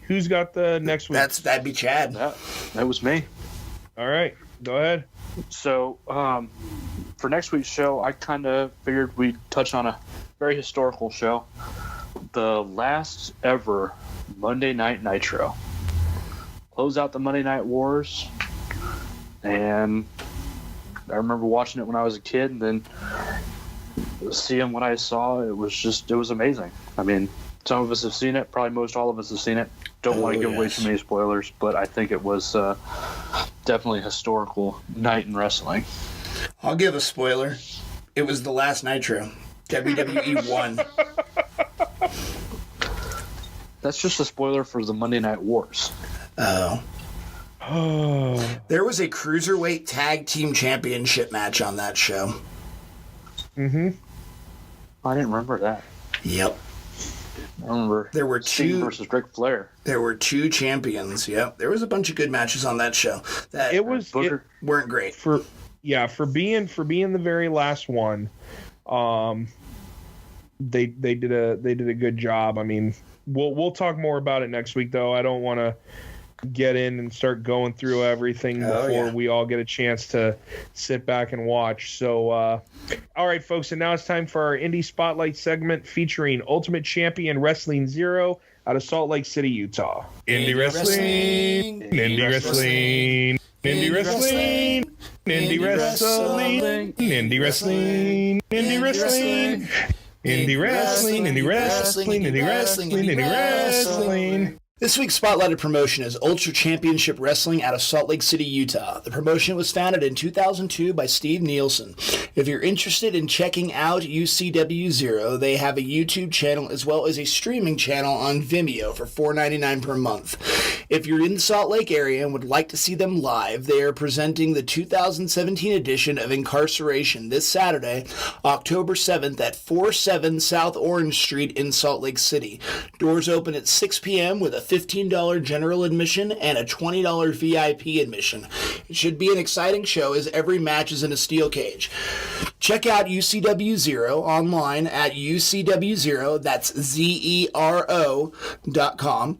next week? That'd be Chad. That was me. All right, go ahead. So, for next week's show, I kind of figured we'd touch on a very historical show, the last ever Monday Night Nitro. Close out the Monday Night Wars, and I remember watching it when I was a kid, and then seeing what I saw, it was amazing. I mean, some of us have seen it, probably most all of us have seen it. Don't want to give away too many spoilers, but I think it was definitely a historical night in wrestling. I'll give a spoiler. It was the last Nitro. WWE won. That's just a spoiler for the Monday Night Wars. Oh. There was a Cruiserweight Tag Team Championship match on that show. Mm-hmm. I didn't remember that. Yep. I remember there were Sting two versus Ric Flair. There were two champions. Yep. There was a bunch of good matches on that show that weren't great. For being the very last one, they did a good job. I mean, we'll talk more about it next week, though. I don't want to get in and start going through everything before we all get a chance to sit back and watch. So, all right, folks, and now it's time for our Indie Spotlight segment featuring Ultimate Champion Wrestling Zero out of Salt Lake City, Utah. Indie Wrestling, Indie Wrestling, Indie Wrestling, Indie Wrestling, Indie Wrestling, Indie Wrestling, Indie Wrestling, Indie Wrestling, Indie Wrestling, Indie Wrestling. This week's spotlighted promotion is Ultra Championship Wrestling out of Salt Lake City, Utah. The promotion was founded in 2002 by Steve Nielsen. If you're interested in checking out UCW Zero, they have a YouTube channel as well as a streaming channel on Vimeo for $4.99 per month. If you're in the Salt Lake area and would like to see them live, they are presenting the 2017 edition of Incarceration this Saturday, October 7th at 47 South Orange Street in Salt Lake City. Doors open at 6 p.m. with a $15 general admission and a $20 VIP admission. It should be an exciting show as every match is in a steel cage. Check out UCW Zero online at UCW Zero, that's ZERO.com.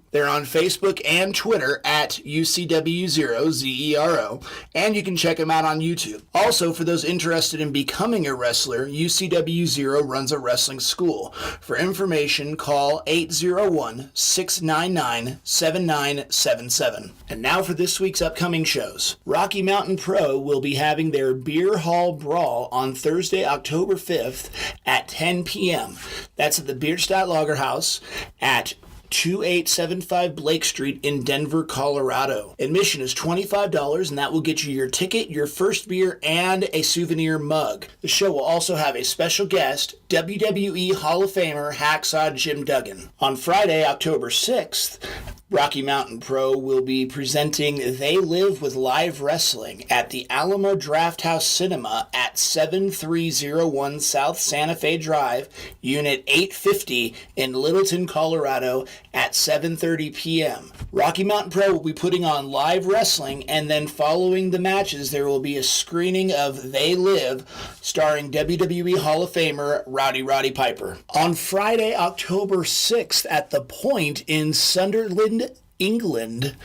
They're on Facebook and Twitter at UCW Zero, ZERO, and you can check them out on YouTube. Also, for those interested in becoming a wrestler, UCW Zero runs a wrestling school. For information, call 801-699-7977. And now for this week's upcoming shows. Rocky Mountain Pro will be having their Beer Hall Brawl on Thursday, October 5th at 10 p.m. That's at the Bierstadt Lager House at 2875 Blake Street in Denver, Colorado. Admission is $25, and that will get you your ticket, your first beer, and a souvenir mug. The show will also have a special guest, WWE Hall of Famer Hacksaw Jim Duggan. On Friday, October 6th, Rocky Mountain Pro will be presenting They Live with Live Wrestling at the Alamo Drafthouse Cinema at 7301 South Santa Fe Drive, Unit 850 in Littleton, Colorado at 7:30 p.m. Rocky Mountain Pro will be putting on live wrestling, and then following the matches there will be a screening of They Live starring WWE Hall of Famer Roddy Piper. On Friday, October 6th at The Point in Sunderland, England,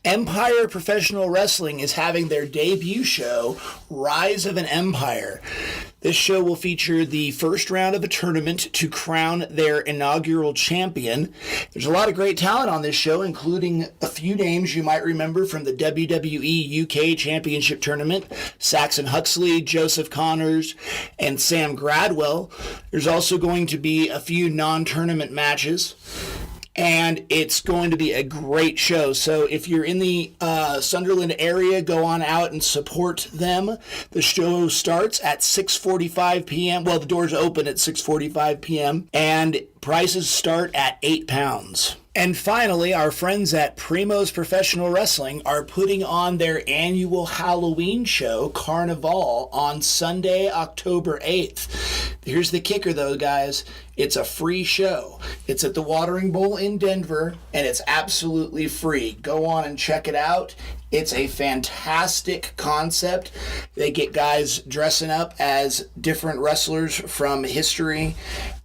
Empire Professional Wrestling is having their debut show, Rise of an Empire. This show will feature the first round of a tournament to crown their inaugural champion. There's a lot of great talent on this show, including a few names you might remember from the WWE UK Championship Tournament: Saxon Huxley, Joseph Connors, and Sam Gradwell. There's also going to be a few non-tournament matches, and it's going to be a great show. So if you're in the Sunderland area, go on out and support them. The show starts at 6:45 p.m. Well, the doors open at 6:45 p.m. and prices start at £8. And finally, our friends at Primo's Professional Wrestling are putting on their annual Halloween show, Carnival, on Sunday, October 8th. Here's the kicker, though, guys. It's a free show. It's at the Watering Bowl in Denver, and it's absolutely free. Go on and check it out. It's a fantastic concept. They get guys dressing up as different wrestlers from history,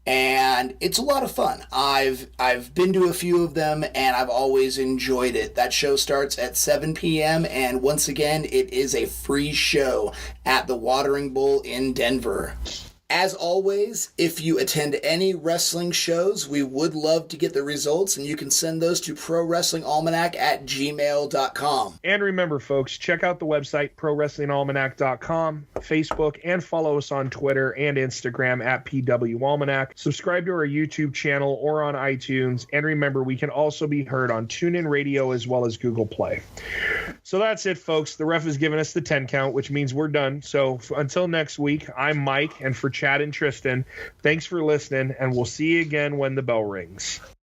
and it's a lot of fun. I've been to a few of them, and I've always enjoyed it. That show starts at 7 p.m., and once again, it is a free show at the Watering Bowl in Denver. As always, if you attend any wrestling shows, we would love to get the results, and you can send those to prowrestlingalmanac@gmail.com. And remember, folks, check out the website, prowrestlingalmanac.com, Facebook, and follow us on Twitter and Instagram at PWAlmanac. Subscribe to our YouTube channel or on iTunes. And remember, we can also be heard on TuneIn Radio as well as Google Play. So that's it, folks. The ref has given us the 10 count, which means we're done. So until next week, I'm Mike, and for Chad and Tristan, thanks for listening, and we'll see you again when the bell rings.